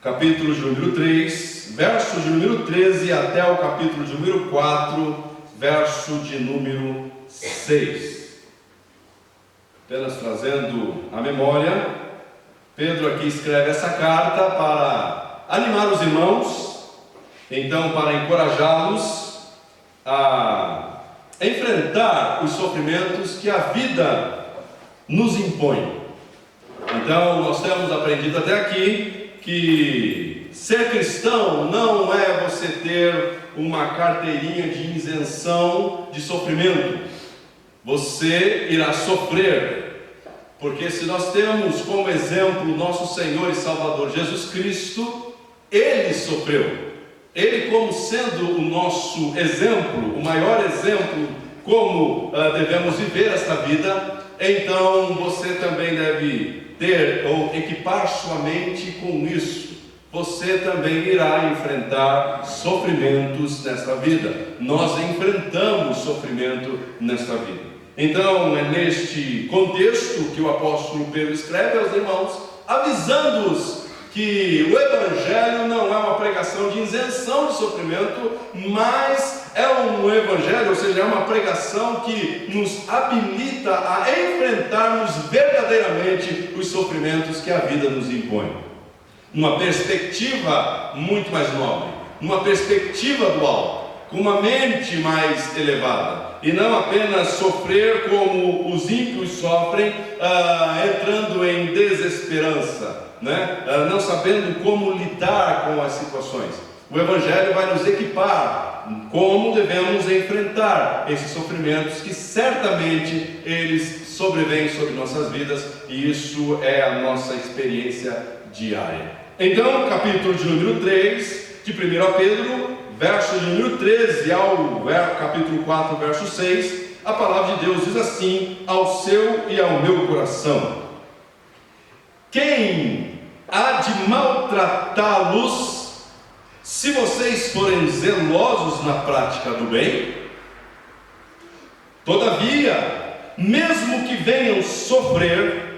capítulo de número 3, verso de número 13 até o capítulo de número 4, verso de número 6. Apenas trazendo a memória, Pedro aqui escreve essa carta para animar os irmãos, então para encorajá-los a enfrentar os sofrimentos que a vida nos impõe. Então nós temos aprendido até aqui que ser cristão não é você ter uma carteirinha de isenção de sofrimento. Você irá sofrer, porque se nós temos como exemplo nosso Senhor e Salvador Jesus Cristo, Ele sofreu. Ele, como sendo o nosso exemplo, o maior exemplo como devemos viver esta vida, então você também deve ter ou equipar sua mente com isso. Você também irá enfrentar sofrimentos nesta vida. Nós enfrentamos sofrimento nesta vida. Então é neste contexto que o apóstolo Pedro escreve aos irmãos, avisando-os que o Evangelho não é uma pregação de isenção de sofrimento, mas é um Evangelho, ou seja, é uma pregação que nos habilita a enfrentarmos verdadeiramente os sofrimentos que a vida nos impõe. Numa perspectiva muito mais nobre, numa perspectiva do alto, com uma mente mais elevada, e não apenas sofrer como os ímpios sofrem, entrando em desesperança, não sabendo como lidar com as situações. O Evangelho vai nos equipar como devemos enfrentar esses sofrimentos que certamente eles sobrevêm sobre nossas vidas, e isso é a nossa experiência diária. Então, capítulo de número 3 de 1 Pedro, verso de número 13 ao capítulo 4, verso 6, a palavra de Deus diz assim: ao seu e ao meu coração, quem há de maltratá-los, se vocês forem zelosos na prática do bem? Todavia, mesmo que venham sofrer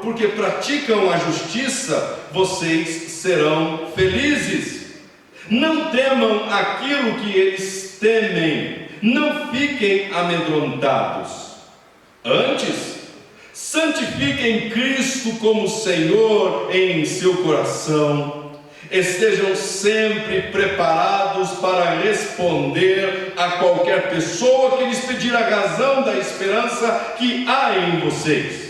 porque praticam a justiça, vocês serão felizes. Não temam aquilo que eles temem, não fiquem amedrontados. Antes, santifiquem Cristo como Senhor em seu coração. Estejam sempre preparados para responder a qualquer pessoa que lhes pedir a razão da esperança que há em vocês.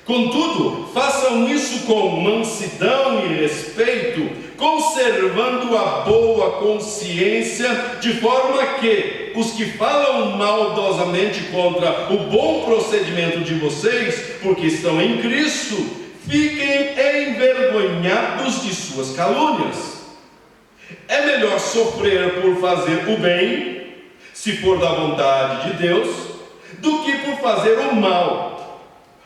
Contudo, façam isso com mansidão e respeito, conservando a boa consciência, de forma que os que falam maldosamente contra o bom procedimento de vocês, porque estão em Cristo, fiquem envergonhados de suas calúnias. É melhor sofrer por fazer o bem, se for da vontade de Deus, do que por fazer o mal.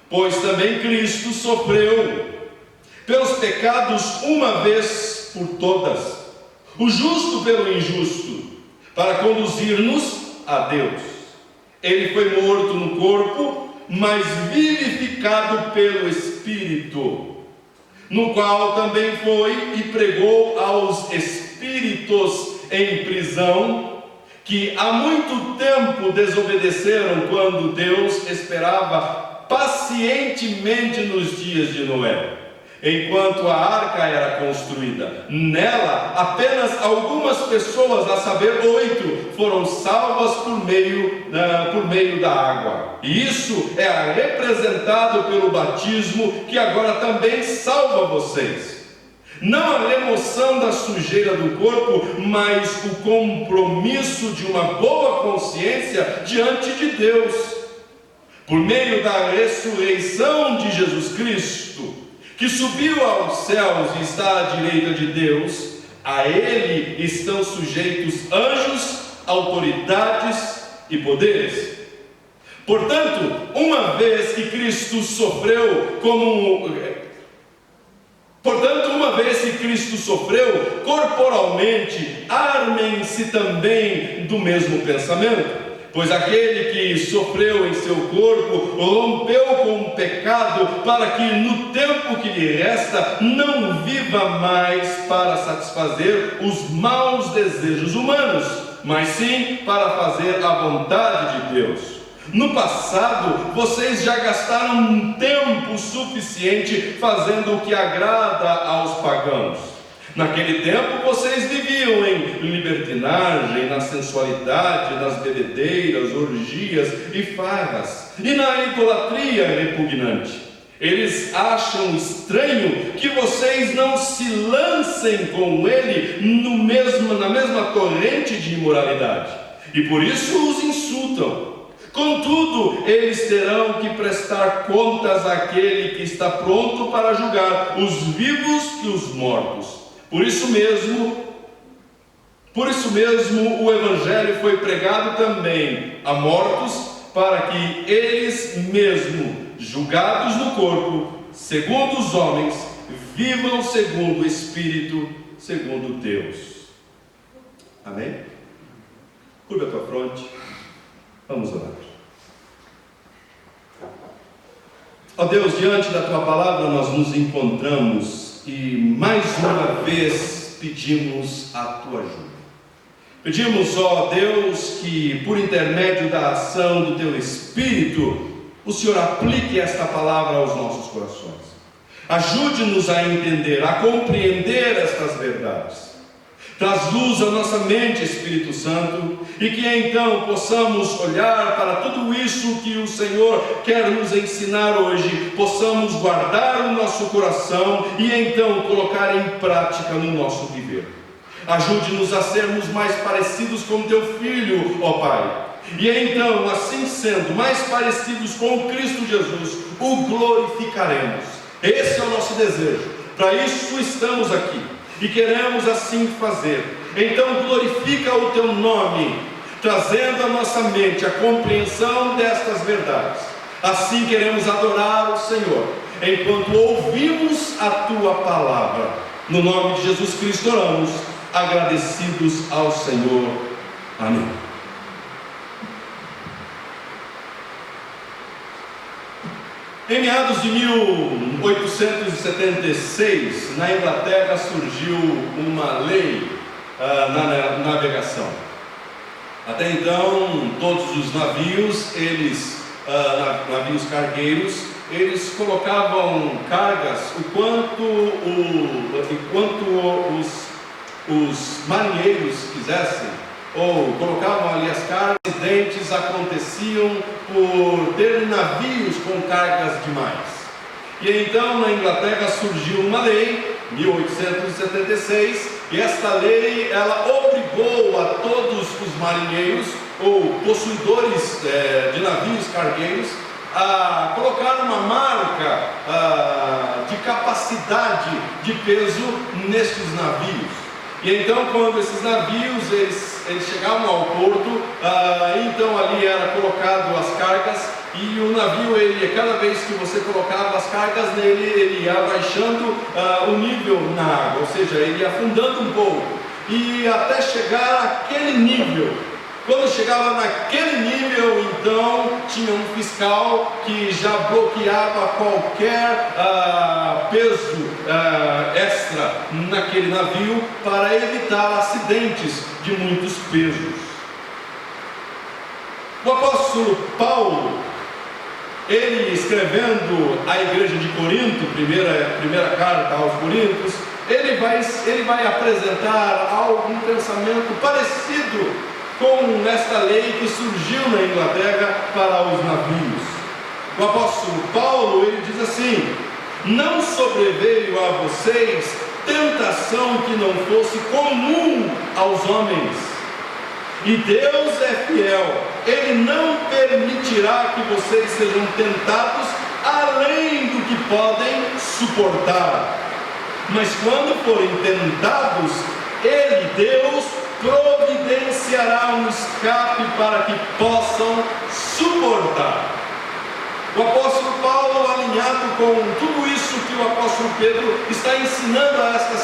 Pois também Cristo sofreu pelos pecados uma vez por todas, o justo pelo injusto, para conduzir-nos a Deus. Ele foi morto no corpo, mas vivificado pelo Espírito, no qual também foi e pregou aos espíritos em prisão, que há muito tempo desobedeceram quando Deus esperava pacientemente nos dias de Noé, enquanto a arca era construída. Nela, apenas algumas pessoas, a saber 8, foram salvas por meio da água. E isso é representado pelo batismo, que agora também salva vocês. Não a remoção da sujeira do corpo, mas o compromisso de uma boa consciência diante de Deus, por meio da ressurreição de Jesus Cristo, que subiu aos céus e está à direita de Deus. A Ele estão sujeitos anjos, autoridades e poderes. Portanto, uma vez que Cristo sofreu corporalmente, armem-se também do mesmo pensamento. Pois aquele que sofreu em seu corpo rompeu com o pecado, para que no tempo que lhe resta não viva mais para satisfazer os maus desejos humanos, mas sim para fazer a vontade de Deus. No passado, vocês já gastaram um tempo suficiente fazendo o que agrada aos pagãos. Naquele tempo vocês viviam em libertinagem, na sensualidade, nas bebedeiras, orgias e farras, e na idolatria repugnante. Eles acham estranho que vocês não se lancem com ele na mesma torrente de imoralidade, e por isso os insultam. Contudo, eles terão que prestar contas àquele que está pronto para julgar os vivos e os mortos. Por isso mesmo, o Evangelho foi pregado também a mortos, para que eles mesmos, julgados no corpo, segundo os homens, vivam segundo o Espírito, segundo Deus. Amém? Curva a tua fronte, vamos orar. Ó Deus, diante da tua palavra nós nos encontramos e mais uma vez pedimos a tua ajuda. Pedimos, ó Deus, que por intermédio da ação do teu Espírito, o Senhor aplique esta palavra aos nossos corações. Ajude-nos a entender, a compreender estas verdades. Traz luz à nossa mente, Espírito Santo, e que então possamos olhar para tudo isso que o Senhor quer nos ensinar hoje, possamos guardar o nosso coração e então colocar em prática no nosso viver. Ajude-nos a sermos mais parecidos com Teu Filho, ó Pai. E então, assim sendo, mais parecidos com Cristo Jesus, o glorificaremos. Esse é o nosso desejo. Para isso estamos aqui. E queremos assim fazer. Então glorifica o teu nome, trazendo à nossa mente a compreensão destas verdades. Assim queremos adorar o Senhor, enquanto ouvimos a tua palavra. No nome de Jesus Cristo oramos, agradecidos ao Senhor. Amém. Em meados de 1876, na Inglaterra surgiu uma lei na navegação. Até então, todos os navios, navios cargueiros, eles colocavam cargas o quanto os marinheiros quisessem, ou colocavam ali as cargas. Acidentes aconteciam por ter navios com cargas demais. E então na Inglaterra surgiu uma lei, 1876, e esta lei ela obrigou a todos os marinheiros ou possuidores de navios cargueiros a colocar uma marca de capacidade de peso nestes navios. E então, quando esses navios eles chegavam ao porto, então ali era colocado as cargas, e o navio, cada vez que você colocava as cargas nele, ele ia abaixando o nível na água, ou seja, ele ia afundando um pouco, e até chegar àquele nível. Quando chegava naquele nível, então tinha um fiscal que já bloqueava qualquer peso extra naquele navio para evitar acidentes de muitos pesos. O apóstolo Paulo, ele escrevendo à igreja de Corinto, primeira carta aos Coríntios, ele vai apresentar um pensamento parecido com esta lei que surgiu na Inglaterra para os navios. O apóstolo Paulo, ele diz assim: não sobreveio a vocês tentação que não fosse comum aos homens, e Deus é fiel, Ele não permitirá que vocês sejam tentados além do que podem suportar, mas quando forem tentados, Ele, Deus, providenciará um escape para que possam suportar. O apóstolo Paulo, alinhado com tudo isso que o apóstolo Pedro está ensinando a essas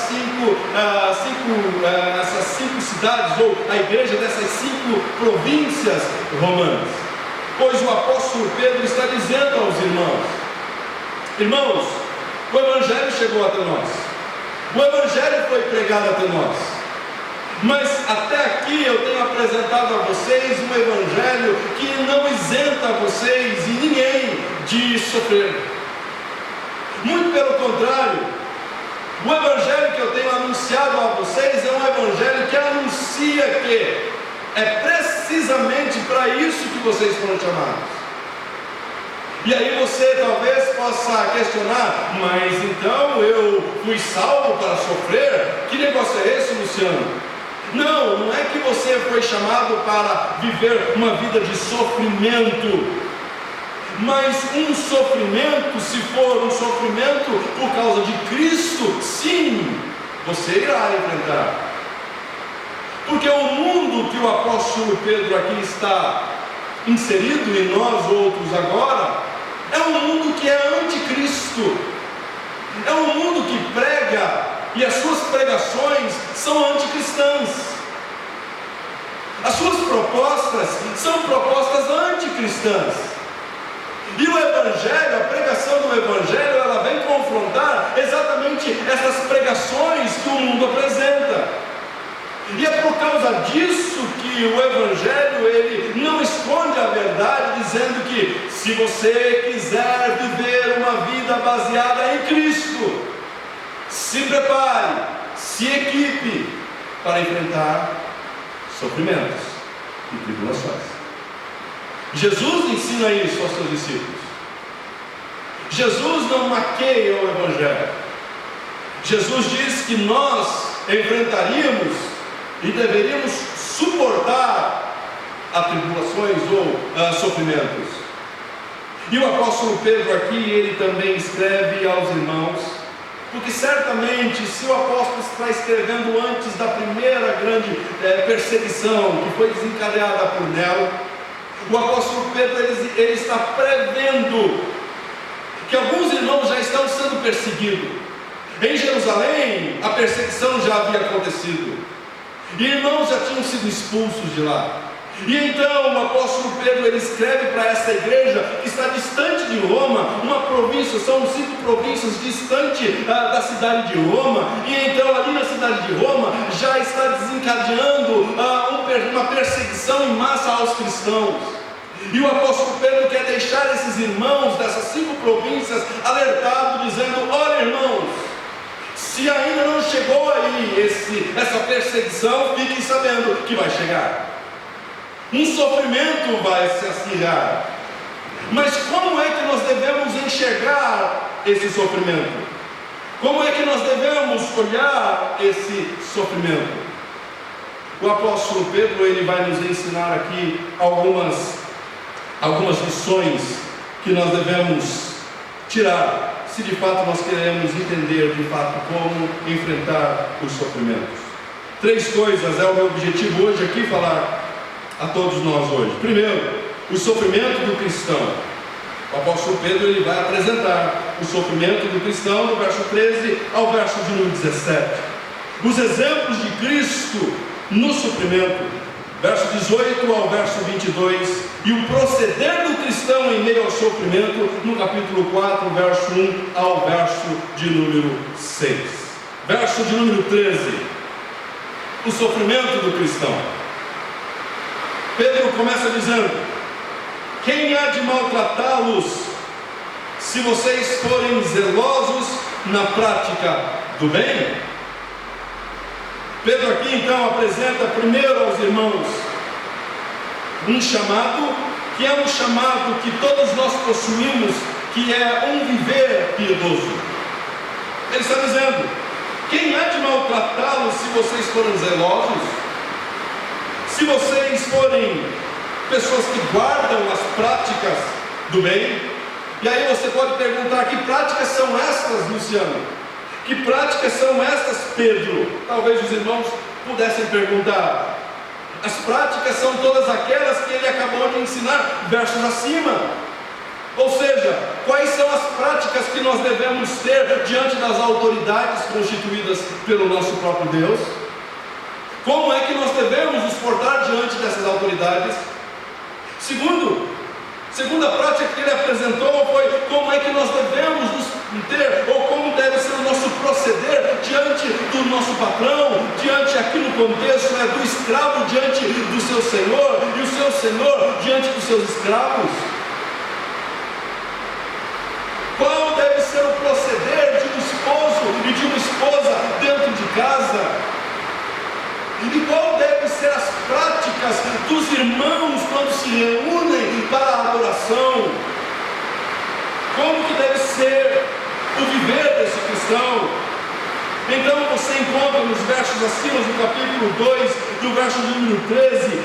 cinco cidades, ou a igreja dessas 5 províncias romanas. Pois o apóstolo Pedro está dizendo aos irmãos: irmãos, o Evangelho chegou até nós, o Evangelho foi pregado até nós, mas até aqui eu tenho apresentado a vocês um Evangelho que não isenta vocês e ninguém de sofrer. Muito pelo contrário, o Evangelho que eu tenho anunciado a vocês é um Evangelho que anuncia que é precisamente para isso que vocês foram chamados. E aí você talvez possa questionar: mas então eu fui salvo para sofrer? Que negócio é esse, Luciano? Não, não é que você foi chamado para viver uma vida de sofrimento, mas um sofrimento, se for um sofrimento por causa de Cristo, sim, você irá enfrentar. Porque o mundo que o apóstolo Pedro aqui está inserido, e nós outros agora, é um mundo que é anticristo, é um mundo que prega, e as suas pregações são anticristãs, as suas propostas são propostas anticristãs. E o Evangelho, a pregação do Evangelho, ela vem confrontar exatamente essas pregações que o mundo apresenta. E é por causa disso que o Evangelho, ele não esconde a verdade, dizendo que se você quiser viver uma vida baseada em Cristo, se prepare, se equipe para enfrentar sofrimentos e tribulações. Jesus ensina isso aos seus discípulos. Jesus não maqueia o Evangelho. Jesus diz que nós enfrentaríamos e deveríamos suportar tribulações ou sofrimentos. E o apóstolo Pedro aqui, ele também escreve aos irmãos, porque certamente, se o apóstolo está escrevendo antes da primeira grande perseguição que foi desencadeada por Nero, o apóstolo Pedro ele está prevendo que alguns irmãos já estão sendo perseguidos. Em Jerusalém, a perseguição já havia acontecido, e irmãos já tinham sido expulsos de lá. E então o apóstolo Pedro ele escreve para essa igreja que está distante de Roma, uma província, são 5 províncias distante da cidade de Roma. E então ali na cidade de Roma já está desencadeando uma perseguição em massa aos cristãos. E o apóstolo Pedro quer deixar esses irmãos dessas 5 províncias alertados, dizendo: olha, irmãos, se ainda não chegou aí essa perseguição, fiquem sabendo que vai chegar. Um sofrimento vai se acirrar. Mas como é que nós devemos enxergar esse sofrimento? Como é que nós devemos olhar esse sofrimento? O apóstolo Pedro ele vai nos ensinar aqui algumas lições que nós devemos tirar, se de fato nós queremos entender de fato como enfrentar os sofrimentos. 3 coisas é o meu objetivo hoje aqui falar a todos nós hoje. Primeiro, o sofrimento do cristão. O apóstolo Pedro ele vai apresentar o sofrimento do cristão do verso 13 ao verso de número 17. Os exemplos de Cristo no sofrimento, verso 18 ao verso 22, e o proceder do cristão em meio ao sofrimento, no capítulo 4, verso 1 ao verso de número 6. Verso de número 13, o sofrimento do cristão. Pedro começa dizendo: quem há de maltratá-los, se vocês forem zelosos na prática do bem? Pedro aqui então apresenta primeiro aos irmãos um chamado, que é um chamado que todos nós possuímos, que é um viver piedoso. Ele está dizendo: quem há de maltratá-los se vocês forem zelosos? Se vocês forem pessoas que guardam as práticas do bem? E aí você pode perguntar: que práticas são estas, Luciano? Que práticas são estas, Pedro? Talvez os irmãos pudessem perguntar. As práticas são todas aquelas que ele acabou de ensinar, versos acima. Ou seja, quais são as práticas que nós devemos ter diante das autoridades constituídas pelo nosso próprio Deus? Como é que nós devemos nos portar diante dessas autoridades? Segunda prática que ele apresentou foi como é que nós devemos nos ter, ou como deve ser o nosso proceder diante do nosso patrão, diante aqui no contexto do escravo diante do seu senhor, e o seu senhor diante dos seus escravos. Qual deve ser o proceder de um esposo e de uma esposa dentro de casa? E qual deve ser as práticas dos irmãos quando se reúnem para a adoração? Como que deve ser o viver desse cristão? Então você encontra nos versos acima do capítulo 2, do verso de número 13,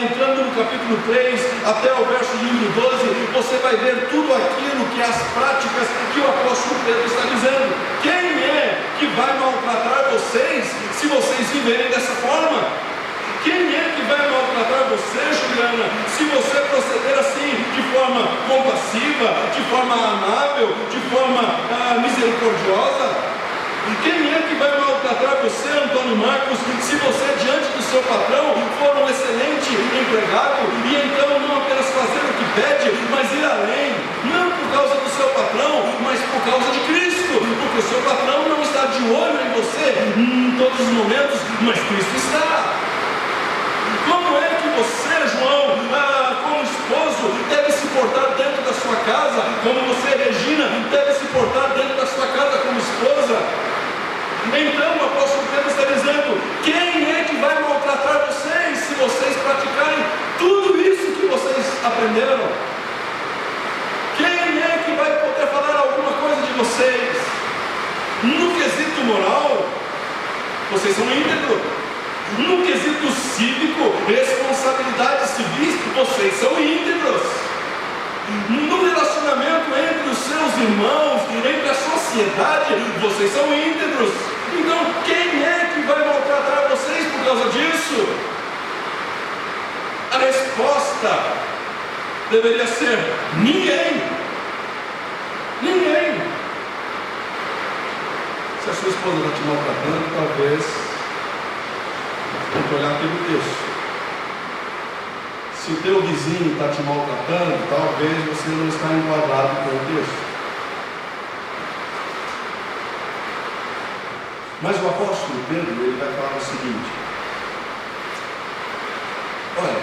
entrando no capítulo 3 até o verso de número 12, você vai ver tudo aquilo que as práticas que o apóstolo Pedro está dizendo. Quem é que vai maltratar vocês se vocês viverem dessa forma? Quem é que vai maltratar você, Juliana, se você proceder assim, de forma compassiva, de forma amável, de forma misericordiosa? Quem é que vai maltratar você, Antônio Marcos, se você diante do seu patrão for um excelente empregado e então não apenas fazer o que pede, mas ir além, não por causa do seu patrão, mas por causa de Cristo, porque o seu patrão não está de olho em você em todos os momentos, mas Cristo está. Como é que você, João, como esposo, deve se portar dentro da sua casa? Como você, Regina, deve se portar dentro da sua casa como esposa? Então o apóstolo Pedro está dizendo: quem é que vai maltratar vocês se vocês praticarem tudo isso que vocês aprenderam? Quem é que vai poder falar alguma coisa de vocês? No quesito moral, vocês são íntegros. No quesito cívico, responsabilidades civis, vocês são íntegros. No relacionamento entre os seus irmãos, entre a sociedade, vocês são íntegros. Então, quem é que vai maltratar vocês por causa disso? A resposta deveria ser: ninguém. Ninguém. Se a sua esposa está te maltratando, talvez tem que olhar pelo texto. Se o teu vizinho está te maltratando, talvez você não está enquadrado com o texto. Mas o apóstolo Pedro, ele vai falar o seguinte: olha,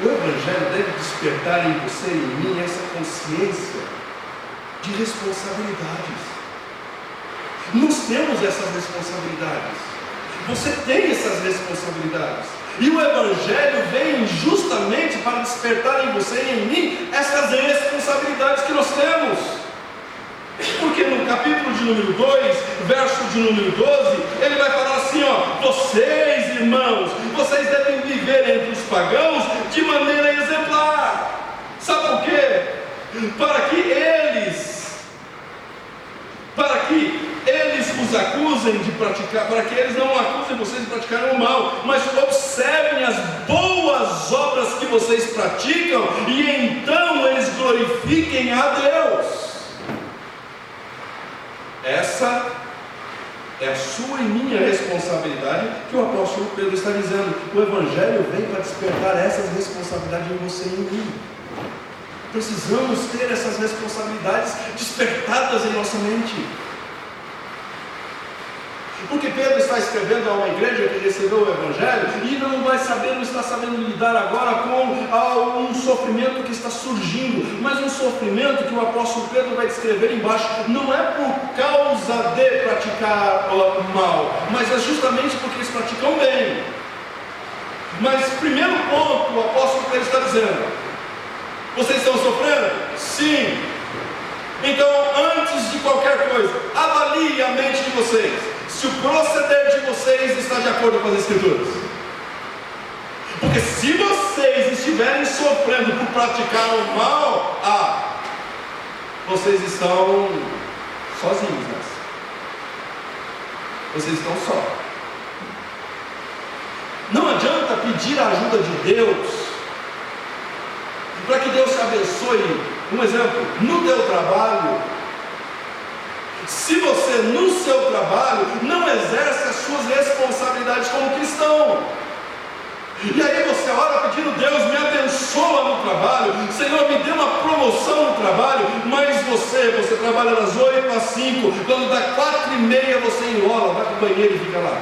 o Evangelho deve despertar em você e em mim essa consciência de responsabilidades. Nós temos essas responsabilidades. Você tem essas responsabilidades. E o Evangelho vem justamente para despertar em você e em mim essas responsabilidades que nós temos. Porque no capítulo de número 2, verso de número 12, ele vai falar assim: vocês, irmãos, vocês devem viver entre os pagãos de maneira exemplar. Sabe por quê? Para que eles os acusem de praticar, para que eles não acusem vocês de praticarem o mal, mas observem as boas obras que vocês praticam, e então eles glorifiquem a Deus. Essa é a sua e minha responsabilidade, que o apóstolo Pedro está dizendo. O Evangelho vem para despertar essas responsabilidades em você e em mim. Precisamos ter essas responsabilidades despertadas em nossa mente. Porque Pedro está escrevendo a uma igreja que recebeu o Evangelho e não está sabendo lidar agora com um sofrimento que está surgindo, mas um sofrimento que o apóstolo Pedro vai descrever embaixo, não é por causa de praticar o mal, mas é justamente porque eles praticam bem. Mas primeiro ponto, o apóstolo Pedro está dizendo: vocês estão sofrendo? Sim. Então, antes de qualquer coisa, avalie a mente de vocês, se o proceder de vocês está de acordo com as Escrituras. Porque se vocês estiverem sofrendo por praticar o mal, vocês estão sozinhos nessa. Vocês estão só. Não adianta pedir a ajuda de Deus para que Deus te abençoe. Um exemplo, no teu trabalho, se você no seu trabalho não exerce as suas responsabilidades como cristão, promoção no trabalho, mas você trabalha das 8 às 5, quando dá 4h30 você enrola, vai para o banheiro e fica lá.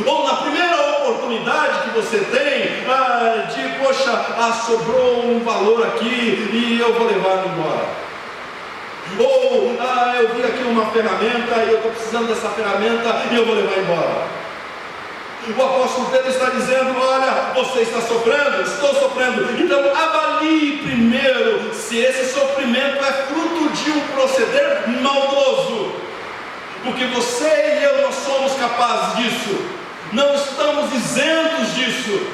Ou na primeira oportunidade que você tem, sobrou um valor aqui e eu vou levar embora. Ou eu vi aqui uma ferramenta e eu estou precisando dessa ferramenta e eu vou levar embora. O apóstolo Pedro está dizendo: olha, você está sofrendo? Estou sofrendo. Então avalie primeiro se esse sofrimento é fruto de um proceder maldoso, porque você e eu, nós somos capazes disso, não estamos isentos disso.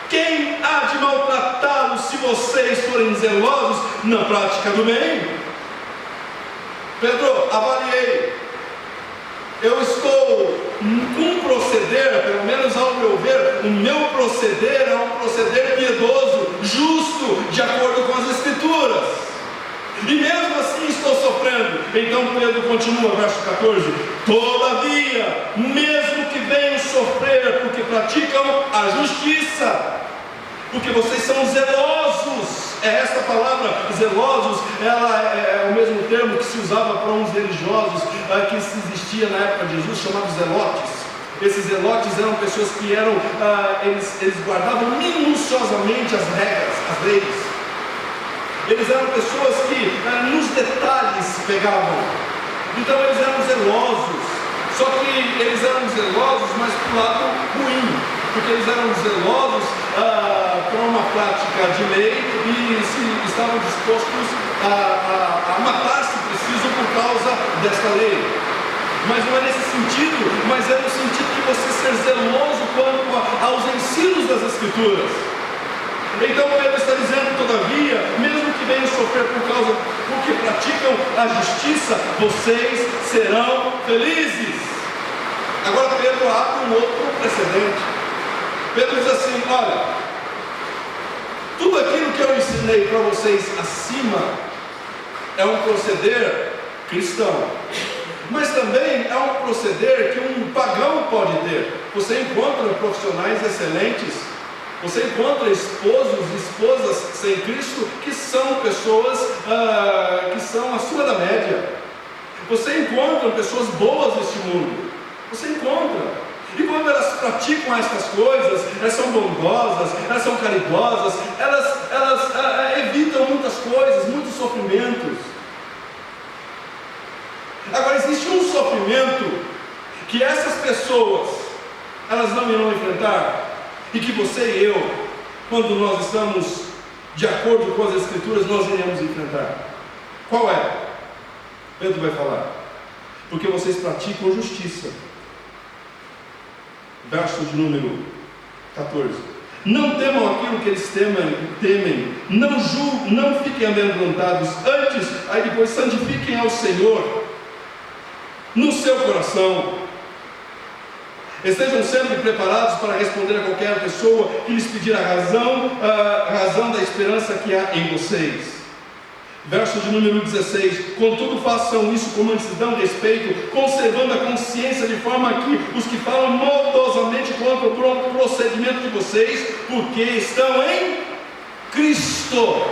Quem há de maltratá-los se vocês forem zelosos na prática do bem? Pedro, avaliei. Eu estou com um proceder, pelo menos ao meu ver, o meu proceder é um proceder piedoso, justo, de acordo com as Escrituras. E mesmo assim estou sofrendo. Então Pedro continua, verso 14: todavia, mesmo que venham sofrer, porque praticam a justiça, porque vocês são zelosos. Esta palavra zelosos, ela é o mesmo termo que se usava para uns religiosos que se existia na época de Jesus, chamados zelotes. Esses zelotes eram pessoas que eram, eles guardavam minuciosamente as regras, as leis. Eles eram pessoas que nos detalhes pegavam. Então eles eram zelosos. Só que eles eram zelosos, mas para o lado ruim, porque eles eram zelosos para uma prática de lei e estavam dispostos a matar, se preciso, por causa desta lei. Mas não é nesse sentido, mas é no sentido de você ser zeloso quanto aos ensinos das Escrituras. Então Pedro está dizendo: todavia, mesmo que venham sofrer porque praticam a justiça, vocês serão felizes. Agora Pedro abre um outro precedente. Pedro diz assim: olha, tudo aquilo que eu ensinei para vocês acima é um proceder cristão, mas também é um proceder que um pagão pode ter. Você encontra profissionais excelentes, você encontra esposos e esposas sem Cristo que são pessoas que são acima da média. Você encontra pessoas boas neste mundo, você encontra. E quando elas praticam estas coisas, elas são bondosas, elas são caridosas, elas evitam muitas coisas, muitos sofrimentos. Agora existe um sofrimento que essas pessoas, elas não irão enfrentar, e que você e eu, quando nós estamos de acordo com as Escrituras, nós iremos enfrentar. Qual é? Pedro vai falar: porque vocês praticam justiça. Verso de número 14: não temam aquilo que eles temem, não fiquem amedrontados, antes, aí depois, santifiquem ao Senhor no seu coração. Estejam sempre preparados para responder a qualquer pessoa que lhes pedir a razão da esperança que há em vocês. Verso de número 16: contudo façam isso com mansidão e respeito, conservando a consciência, de forma que os que falam maldosamente contra o procedimento de vocês, porque estão em Cristo.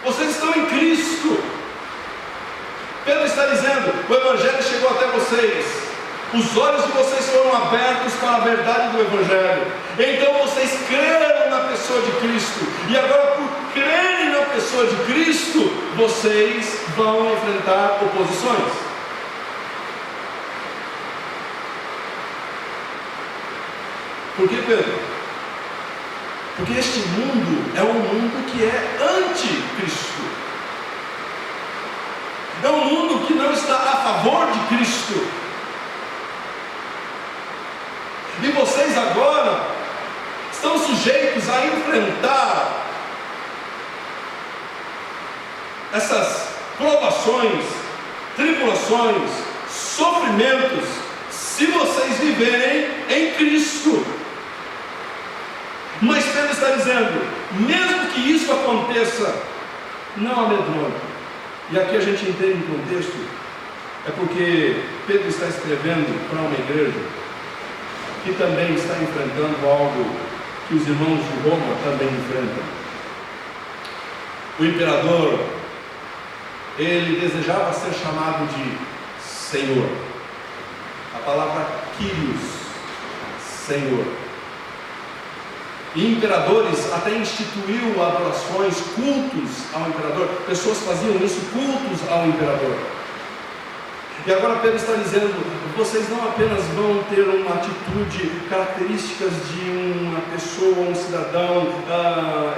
Vocês estão em Cristo. Pedro está dizendo: o Evangelho chegou até vocês, os olhos de vocês foram abertos para a verdade do Evangelho. Então vocês creram na pessoa de Cristo, e agora, por crerem na pessoa de Cristo, vocês vão enfrentar oposições. Por que, Pedro? Porque este mundo é um mundo que é anticristo. É um mundo que não está a favor de Cristo. E vocês agora estão sujeitos a enfrentar essas provações, tribulações, sofrimentos, se vocês viverem em Cristo. Mas Pedro está dizendo: mesmo que isso aconteça, não amedronte. E aqui a gente entende o contexto, é porque Pedro está escrevendo para uma igreja que também está enfrentando algo que os irmãos de Roma também enfrentam. O imperador, ele desejava ser chamado de Senhor. A palavra Kyrios, Senhor. E imperadores até instituiu adorações, cultos ao imperador. Pessoas faziam isso, cultos ao imperador. E agora Pedro está dizendo: vocês não apenas vão ter uma atitude, características de uma pessoa, um cidadão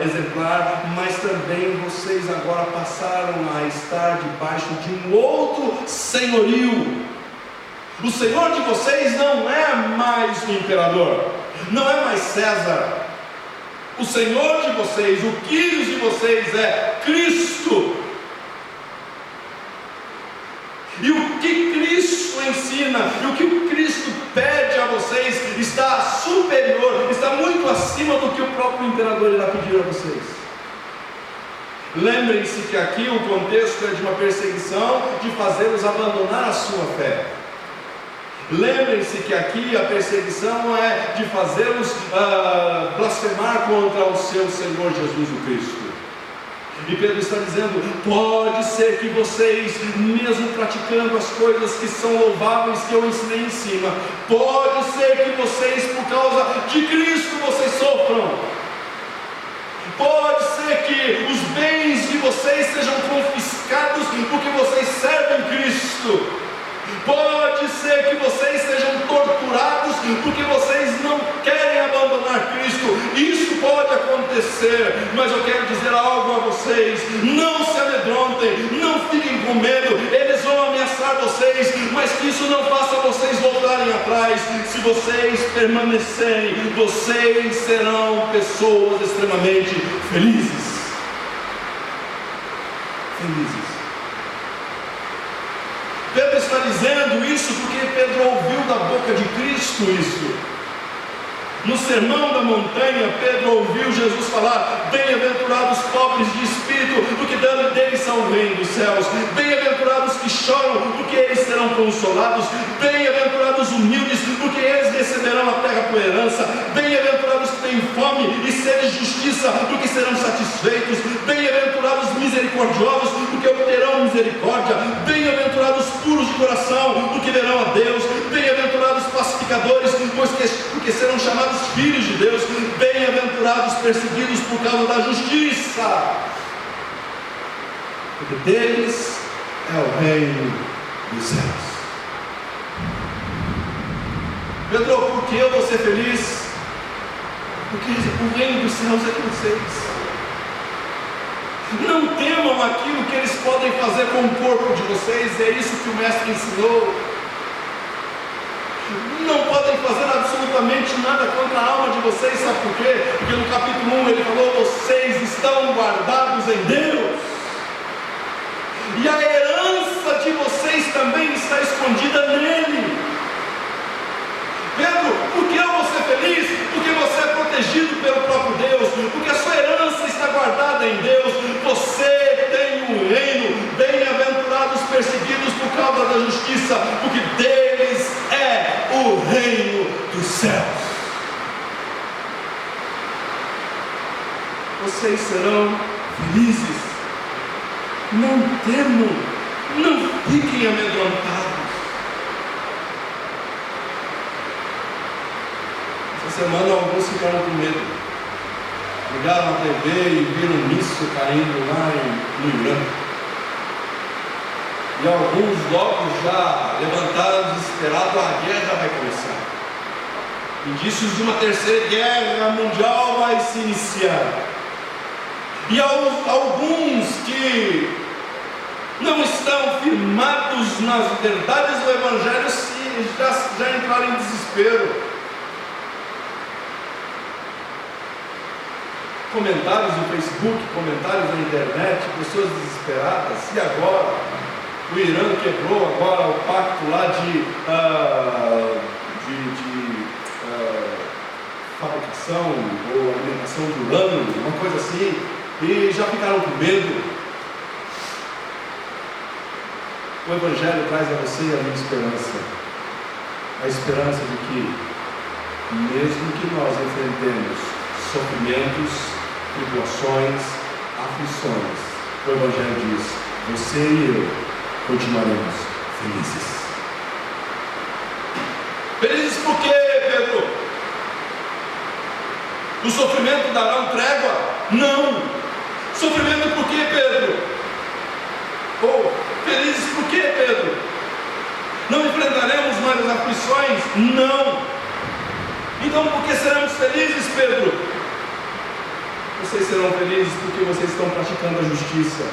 exemplar, mas também vocês agora passaram a estar debaixo de um outro senhorio. O Senhor de vocês não é mais o imperador, não é mais César. O Senhor de vocês, o Kyrios de vocês é Cristo. E o que Cristo ensina, e o que o Cristo pede a vocês, está superior, está muito acima do que o próprio imperador irá pedir a vocês. Lembrem-se que aqui o contexto é de uma perseguição, de fazê-los abandonar a sua fé. Lembrem-se que aqui a perseguição é de fazê-los blasfemar contra o seu Senhor Jesus o Cristo. E Pedro está dizendo: pode ser que vocês, mesmo praticando as coisas que são louváveis que eu ensinei em cima, pode ser que vocês, por causa de Cristo, vocês sofram. Pode ser que os bens de vocês sejam confiscados porque vocês servem Cristo. Pode ser que vocês sejam torturados porque vocês não querem abandonar Cristo. Isso pode acontecer, mas eu quero dizer algo a vocês: não se amedrontem, não fiquem com medo. Eles vão ameaçar vocês, mas que isso não faça vocês voltarem atrás. Se vocês permanecerem, vocês serão pessoas extremamente felizes. Felizes. Pedro está dizendo isso porque Pedro ouviu da boca de Cristo isso. No sermão da montanha, Pedro ouviu Jesus falar: bem-aventurados pobres de espírito, porque deles são o reino dos céus. Bem-aventurados que choram, porque eles serão consolados. Bem-aventurados humildes, porque eles receberão a terra por herança. Bem-aventurados que têm fome e sede de justiça, porque serão satisfeitos. Bem-aventurados misericordiosos, porque obterão misericórdia. Bem-aventurados puros de coração, porque verão a Deus. Bem-aventurados pacificadores, porque serão chamados filhos de Deus. Bem-aventurados perseguidos por causa da justiça, porque deles é o reino dos céus. Pedro, por que eu vou ser feliz? Porque o reino dos céus é de vocês. Não temam aquilo que eles podem fazer com o corpo de vocês. É isso que o mestre ensinou. Não podem fazer absolutamente nada contra a alma de vocês. Sabe por quê? Porque no capítulo 1 ele falou: vocês estão guardados em Deus, e a herança de vocês também está escondida nele. Pedro, por que eu vou ser feliz? Porque você é protegido pelo próprio Deus, porque a sua herança está guardada em Deus. Você tem um reino. Bem-aventurados perseguidos por causa da justiça, porque deles é o reino dos céus. Vocês serão felizes. Não temam, não fiquem amedrontados. Essa semana alguns ficaram com medo. Ligaram a TV e viram um míssil caindo lá no Irã. E alguns logo já levantaram desesperado: a guerra vai começar. Indícios de uma terceira guerra mundial vai se iniciar. E alguns que não estão firmados nas verdades do Evangelho já entraram em desespero. Comentários no Facebook, comentários na internet, pessoas desesperadas. E agora? O Irã quebrou agora o pacto lá de fabricação ou alimentação de urânio, uma coisa assim, e já ficaram com medo. O Evangelho traz a você a minha esperança, a esperança de que mesmo que nós enfrentemos sofrimentos, tribulações, aflições, o Evangelho diz: você e eu continuaremos felizes. Felizes por quê, Pedro? O sofrimento dará um trégua? Não. Sofrimento por quê, Pedro? Felizes por quê, Pedro? Não enfrentaremos mais as aflições? Não. Então por que seremos felizes, Pedro? Vocês serão felizes porque vocês estão praticando a justiça.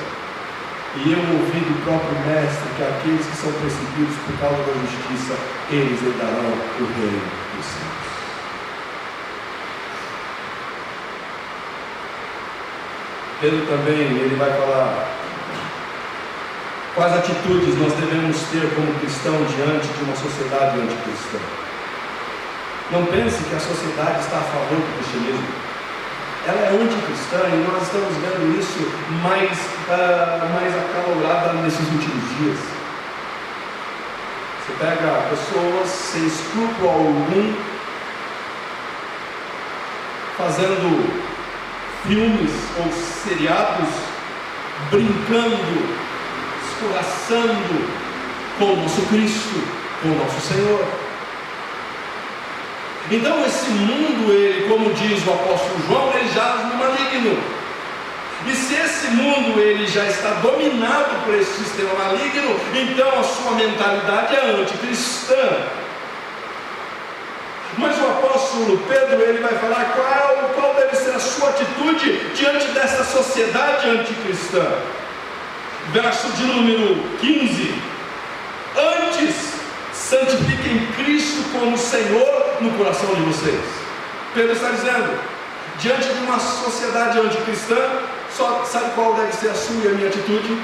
E eu ouvi do próprio Mestre que aqueles que são perseguidos por causa da justiça, eles herdarão o reino dos céus. Pedro também, ele vai falar quais atitudes nós devemos ter como cristão diante de uma sociedade anticristã. Não pense que a sociedade está a favor do cristianismo. Ela é anticristã e nós estamos vendo isso mais acalorada nesses últimos dias. Você pega pessoas sem escrúpulo algum, fazendo filmes ou seriados, brincando, escorraçando com o nosso Cristo, com o nosso Senhor. Então esse mundo, ele, como diz o apóstolo João, ele jaz no maligno. E se esse mundo ele já está dominado por esse sistema maligno, então a sua mentalidade é anticristã. Mas o apóstolo Pedro, ele vai falar qual deve ser a sua atitude diante dessa sociedade anticristã. Verso de número 15: antes santifiquem Cristo como Senhor no coração de vocês. Pedro está dizendo, diante de uma sociedade anticristã, sabe qual deve ser a sua e a minha atitude?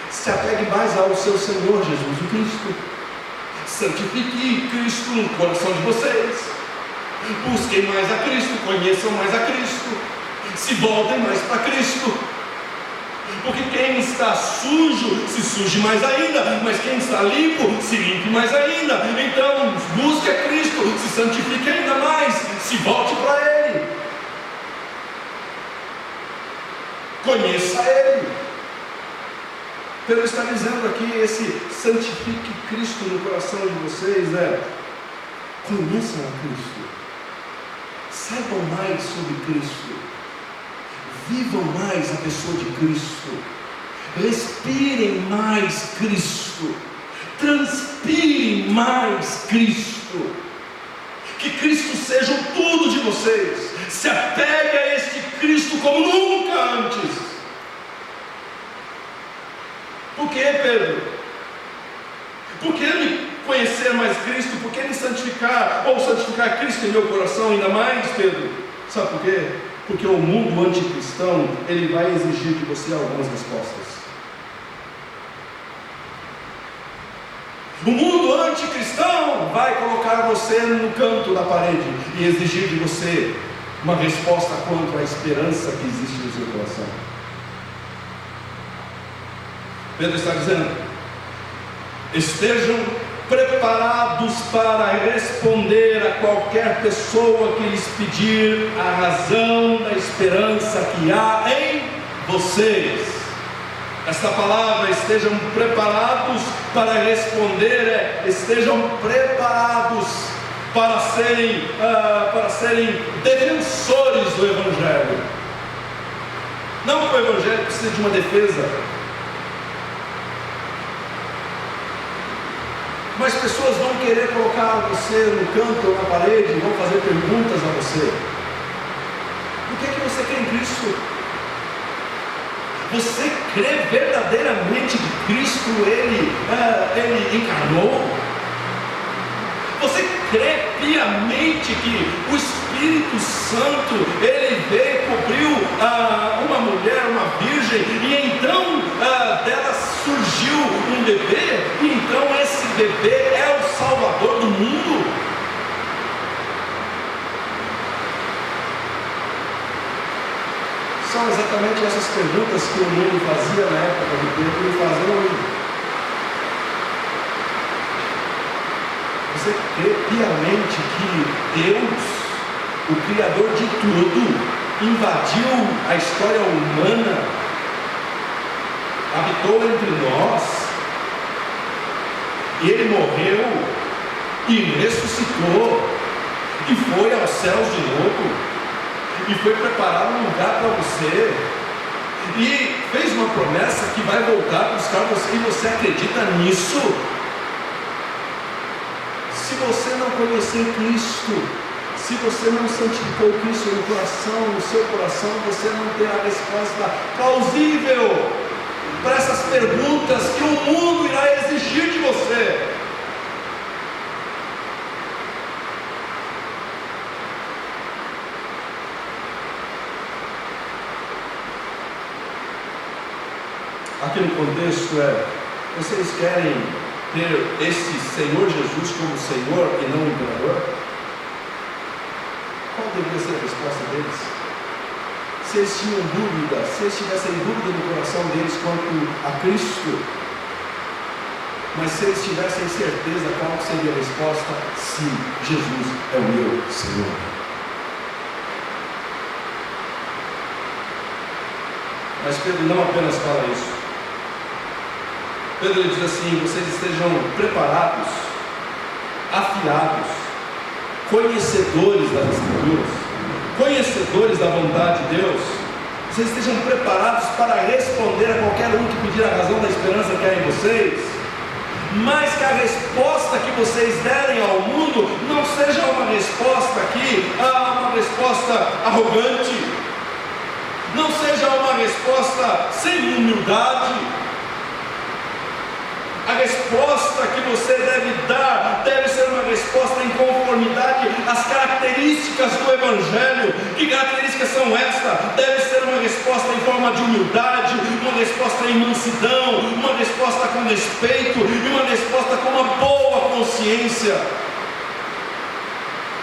Se apegue mais ao seu Senhor Jesus o Cristo. Santifique Cristo no coração de vocês. Busquem mais a Cristo, conheçam mais a Cristo, se voltem mais para Cristo. Porque quem está sujo, se suje mais ainda, mas quem está limpo, se limpe mais ainda. Então, busque a Cristo, se santifique ainda mais, se volte para Ele, conheça Ele. Pedro está dizendo aqui, esse santifique Cristo no coração de vocês, conheçam a Cristo, saibam mais sobre Cristo, vivam mais a pessoa de Cristo, respirem mais Cristo, transpirem mais Cristo, que Cristo seja o tudo de vocês. Se apegue a este Cristo como nunca antes. Por que, Pedro? Por que me conhecer mais Cristo? Por que me santificar, ou santificar Cristo em meu coração ainda mais, Pedro? Sabe por quê? Porque o mundo anticristão, ele vai exigir de você algumas respostas. O mundo anticristão vai colocar você no canto da parede e exigir de você uma resposta quanto à esperança que existe no seu coração. Pedro está dizendo, estejam preparados para responder a qualquer pessoa que lhes pedir a razão da esperança que há em vocês. Esta palavra, estejam preparados para responder, estejam preparados para serem defensores do Evangelho. Não que o Evangelho precise de uma defesa, mas pessoas vão querer colocar você no canto ou na parede e vão fazer perguntas a você. Por que você crê em Cristo? Você crê verdadeiramente que Cristo ele encarnou? Você crê piamente que o Espírito Santo ele veio e cobriu uma mulher, uma virgem, e então dela surgiu um bebê, e então esse bebê é o Salvador do mundo? São exatamente essas perguntas que o mundo fazia na época de Pedro e fazem hoje. Você crê piamente que Deus, o Criador de tudo, invadiu a história humana, habitou entre nós, e Ele morreu e ressuscitou e foi aos céus de novo e foi preparar um lugar para você e fez uma promessa que vai voltar buscar você, e você acredita nisso? Se você não conhecer Cristo, se você não santificou Cristo no coração, no seu coração, você não terá resposta plausível para essas perguntas que o mundo irá exigir de você. Aqui no contexto vocês querem ter esse Senhor Jesus como Senhor e não Imperador? Qual deveria ser a resposta deles? Se eles tinham dúvida, se eles tivessem dúvida no coração deles quanto a Cristo, mas se eles tivessem certeza, qual seria a resposta? Sim, Jesus é o meu Senhor. Mas Pedro não apenas fala isso. Pedro diz assim: vocês estejam preparados, afiados, conhecedores das Escrituras, conhecedores da vontade de Deus. Vocês estejam preparados para responder a qualquer um que pedir a razão da esperança que há em vocês, mas que a resposta que vocês derem ao mundo não seja uma resposta uma resposta arrogante, não seja uma resposta sem humildade. A resposta que você deve dar deve ser uma resposta em conformidade às características do Evangelho. Que características são estas? Deve ser uma resposta em forma de humildade, uma resposta em mansidão, uma resposta com respeito e uma resposta com uma boa consciência.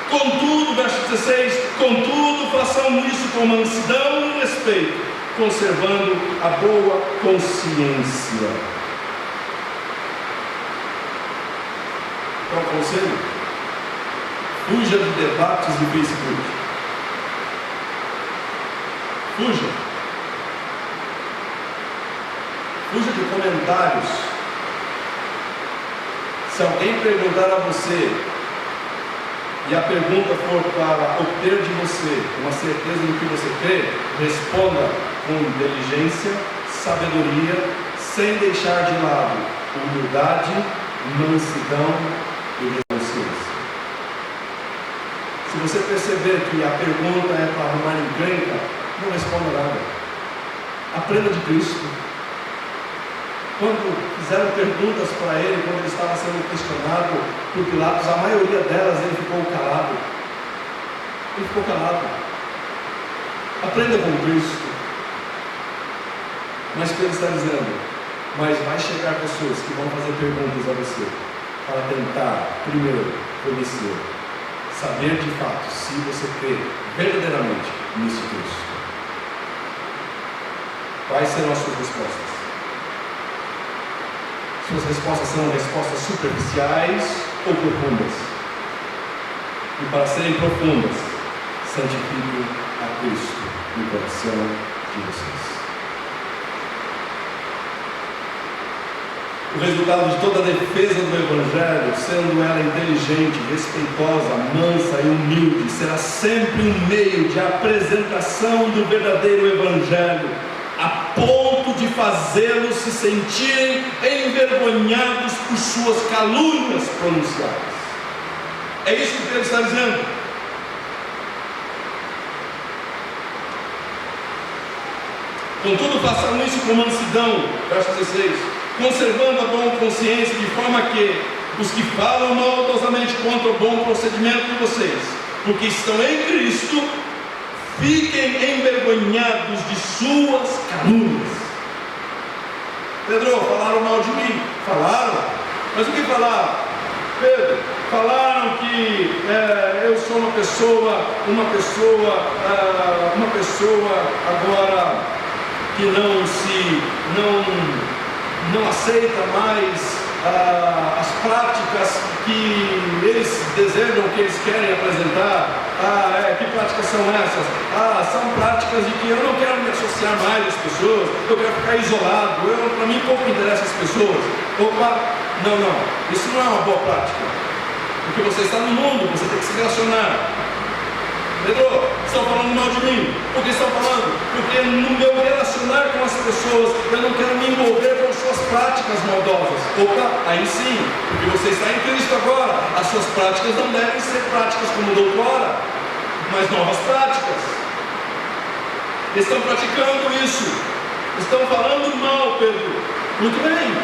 Contudo, verso 16: contudo, façam isso com mansidão e respeito, conservando a boa consciência. Qual o conselho? Fuja de debates de Facebook. Fuja. Fuja de comentários. Se alguém perguntar a você e a pergunta for para obter de você uma certeza do que você crê, responda com inteligência, sabedoria, sem deixar de lado humildade, mansidão e consciência. Se você perceber que a pergunta é para arrumar encrenca, não responda nada. Aprenda de Cristo. Quando fizeram perguntas para ele, quando ele estava sendo questionado por Pilatos, a maioria delas ele ficou calado. Ele ficou calado. Aprenda com Cristo. Mas Pedro está dizendo: mas vai chegar pessoas que vão fazer perguntas a você, para tentar, primeiro, conhecer, saber de fato se você crê verdadeiramente nisso Cristo. Quais serão as suas respostas? Suas respostas são respostas superficiais ou profundas? E para serem profundas, santifiquem a Cristo no coração de vocês. O resultado de toda a defesa do Evangelho, sendo ela inteligente, respeitosa, mansa e humilde, será sempre um meio de apresentação do verdadeiro Evangelho, a ponto de fazê-los se sentirem envergonhados por suas calúnias pronunciadas. É isso que Pedro está dizendo. Contudo, façam isso com mansidão, verso 16, conservando a boa consciência, de forma que os que falam maldosamente contra o bom procedimento de vocês, porque estão em Cristo, fiquem envergonhados de suas calúnias. Pedro, falaram mal de mim? Falaram. Mas o que falaram? Pedro, falaram que eu sou uma pessoa agora que não aceita mais as práticas que eles desejam, que eles querem apresentar. Que práticas são essas? São práticas de que eu não quero me associar mais às pessoas, eu quero ficar isolado, para mim pouco interessa as pessoas. Não, isso não é uma boa prática, porque você está no mundo, você tem que se relacionar. Pedro, estão falando mal de mim. Por que estão falando? Porque no meu relacionar com as pessoas, eu não quero me envolver com suas práticas maldosas. Aí sim, porque você está em Cristo agora, as suas práticas não devem ser práticas como doutora, mas novas práticas. Estão praticando isso, estão falando mal, Pedro. Muito bem,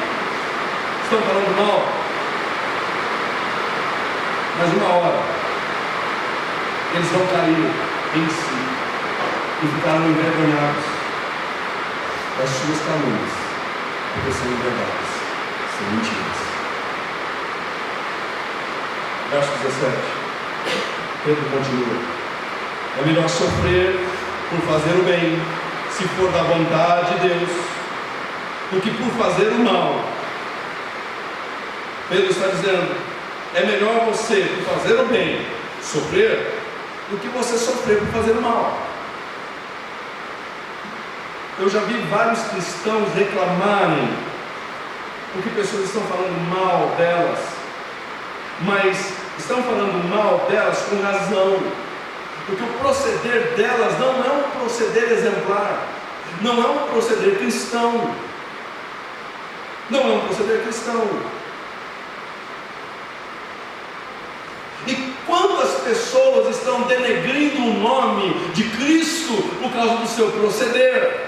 estão falando mal, mas uma hora eles vão cair em si e ficarão envergonhados das suas calúnias, porque são verdades, são mentiras. Verso 17, Pedro continua: é melhor sofrer por fazer o bem, se for da vontade de Deus, do que por fazer o mal. Pedro está dizendo: é melhor você, por fazer o bem, sofrer, do que você sofrer por fazer o mal. Eu já vi vários cristãos reclamarem porque pessoas estão falando mal delas, mas estão falando mal delas com razão, porque o proceder delas não é um proceder exemplar, não é um proceder cristão, não é um proceder cristão. E quantas pessoas estão denegrindo o nome de Cristo por causa do seu proceder?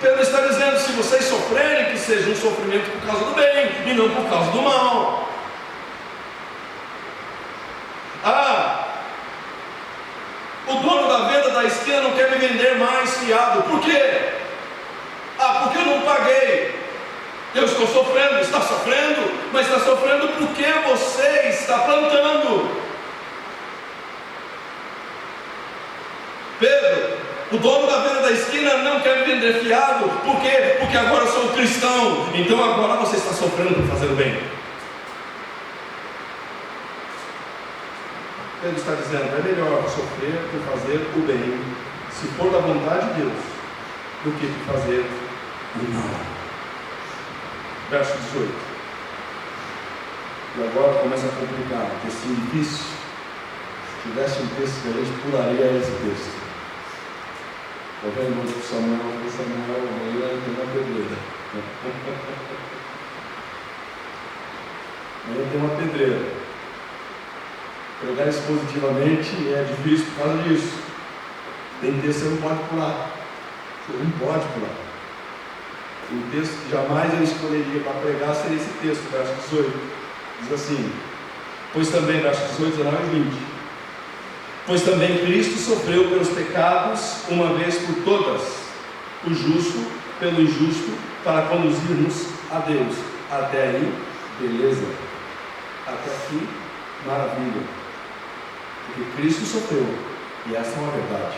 Pedro está dizendo: se vocês sofrerem, que seja um sofrimento por causa do bem e não por causa do mal. O dono da venda da esquina não quer me vender mais fiado. Por quê? Porque eu não paguei. Eu estou sofrendo. Está sofrendo, mas está sofrendo porque você está plantando. Pedro, o dono da venda da esquina não quer me vender fiado. Por quê? Porque agora eu sou cristão. Então agora você está sofrendo por fazer o bem. Pedro está dizendo: é melhor sofrer por fazer o bem, se for da vontade de Deus, do que por fazer o mal. Verso 18. E agora começa a complicar, textinho difícil. Se tivesse um texto que a gente pularia esse texto. Está vendo o Samuel? O Samuel aí tem uma pedreira. Aí tem uma pedreira. Pregar expositivamente é difícil por causa disso. Tem texto que você não pode pular. Você não pode pular. O texto que jamais eu escolheria para pregar seria esse texto, verso 18. Diz assim: pois também, verso 18, 19 e 20. Pois também Cristo sofreu pelos pecados uma vez por todas, o justo pelo injusto, para conduzir-nos a Deus. Até aí, beleza. Até aqui, maravilha. Porque Cristo sofreu, e essa é uma verdade.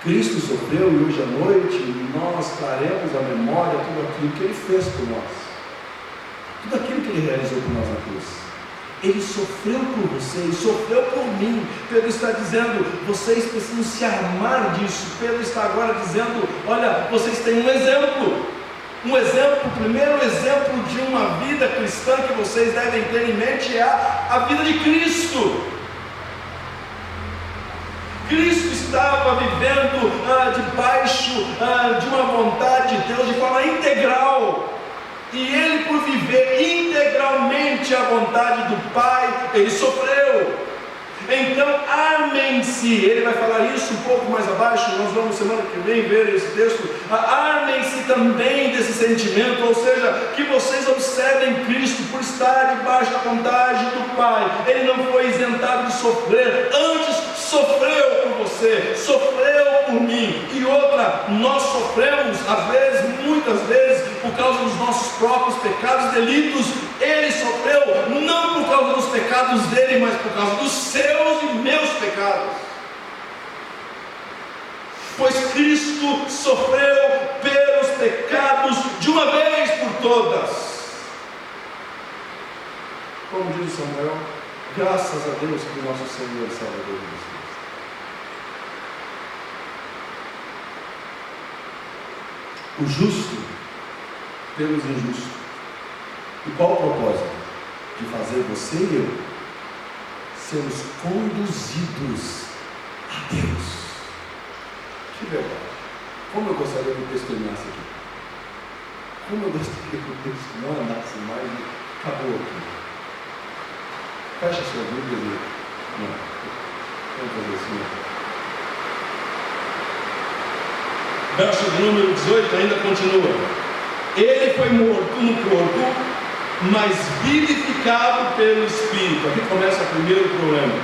Cristo sofreu, e hoje à noite nós traremos à memória tudo aquilo que Ele fez por nós, tudo aquilo que Ele realizou por nós na cruz. Ele sofreu por você, Ele sofreu por mim. Pedro está dizendo: vocês precisam se armar disso. Pedro está agora dizendo: olha, vocês têm um exemplo. O primeiro exemplo de uma vida cristã que vocês devem ter em mente é a vida de Cristo. Cristo estava vivendo debaixo de uma vontade de Deus de forma integral, e Ele, por viver integralmente a vontade do Pai, Ele sofreu. Então armem-se, ele vai falar isso um pouco mais abaixo, nós vamos semana que vem ver esse texto. Armem-se também desse sentimento, ou seja, que vocês observem Cristo por estar debaixo da vontade do Pai. Ele não foi isentado de sofrer, antes sofreu por você, sofreu por mim. E outra, nós sofremos às vezes, muitas vezes, por causa dos nossos próprios pecados e delitos. Ele sofreu não por causa dos pecados dele, mas por causa dos seus e meus pecados. Pois Cristo sofreu pelos pecados de uma vez por todas. Como diz Samuel, graças a Deus por nosso Senhor e Salvador Jesus Cristo. O justo pelos injustos. E qual o propósito? De fazer você e eu sermos conduzidos a Deus. Que verdade. Como eu gostaria que o texto terminasse aqui. Como eu gostaria que o texto não andasse mais e acabou aqui. Fecha a sua Bíblia e... Não. Vamos fazer assim. Verso de número 18 ainda continua. Ele foi morto no corpo, mas vivificado pelo Espírito. Aqui começa o primeiro problema.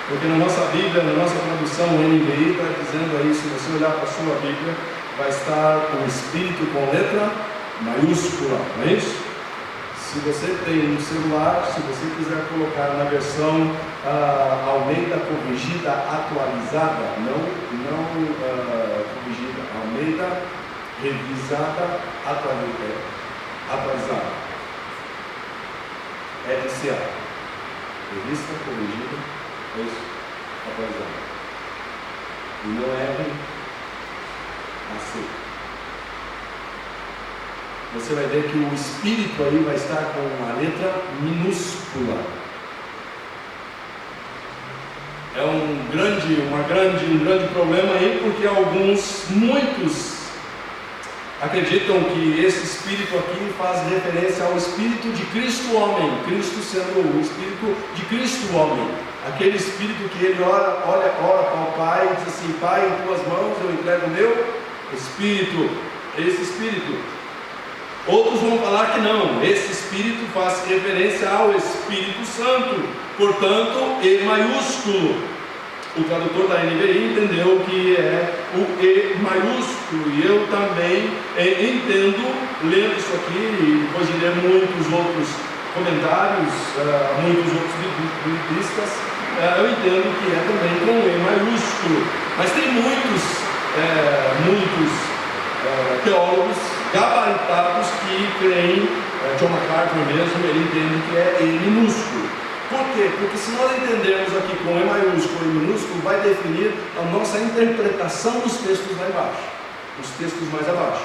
Porque na nossa Bíblia, na nossa tradução NVI, está dizendo aí, se você olhar para a sua Bíblia, vai estar com Espírito com letra maiúscula, não é isso? Se você tem um celular, se você quiser colocar na versão Almeida corrigida atualizada, não corrigida, Almeida revisada atualizada, RCA, revista corrigida, é isso, atualizada, e não R, AC. Você vai ver que o Espírito aí vai estar com uma letra minúscula. É um grande problema aí, porque muitos acreditam que esse Espírito aqui faz referência ao Espírito de Cristo homem, Cristo sendo o Espírito de Cristo homem, aquele Espírito que ele ora para o Pai e diz assim: Pai, em tuas mãos eu entrego o meu Espírito, esse Espírito. Outros vão falar que não, esse Espírito faz referência ao Espírito Santo, portanto, E maiúsculo. O tradutor da NVI entendeu que é o E maiúsculo, e eu também entendo, lendo isso aqui, e depois de ler muitos outros comentários, muitos outros biblistas, eu entendo que é também com E maiúsculo. Mas tem muitos teólogos gabaritados que creem, John MacArthur mesmo, ele entende que é E minúsculo. Por quê? Porque se nós entendermos aqui com E maiúsculo e minúsculo, vai definir a nossa interpretação dos textos lá embaixo, os textos mais abaixo.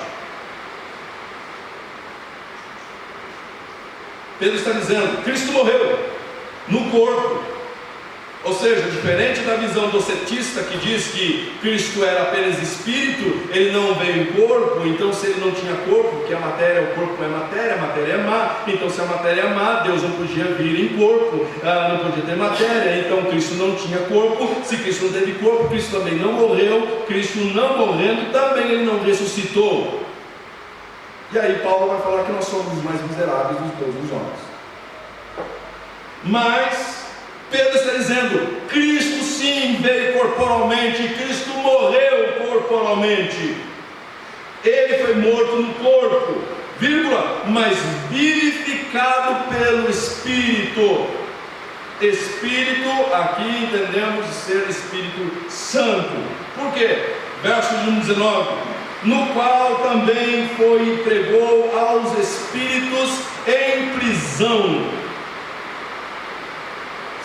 Pedro está dizendo, Cristo morreu no corpo. Ou seja, diferente da visão docetista que diz que Cristo era apenas espírito, ele não veio em corpo, então se ele não tinha corpo, porque a matéria, o corpo é matéria, a matéria é má, então se a matéria é má, Deus não podia vir em corpo, não podia ter matéria, então Cristo não tinha corpo, se Cristo não teve corpo, Cristo também não morreu, Cristo não morrendo, também ele não ressuscitou. E aí Paulo vai falar que nós somos os mais miseráveis dos todos os homens. Mas Pedro está dizendo, Cristo sim veio corporalmente, Cristo morreu corporalmente, ele foi morto no corpo, vírgula, mas vivificado pelo Espírito. Espírito, aqui entendemos ser Espírito Santo. Por quê? Verso 19, no qual também entregou aos espíritos em prisão.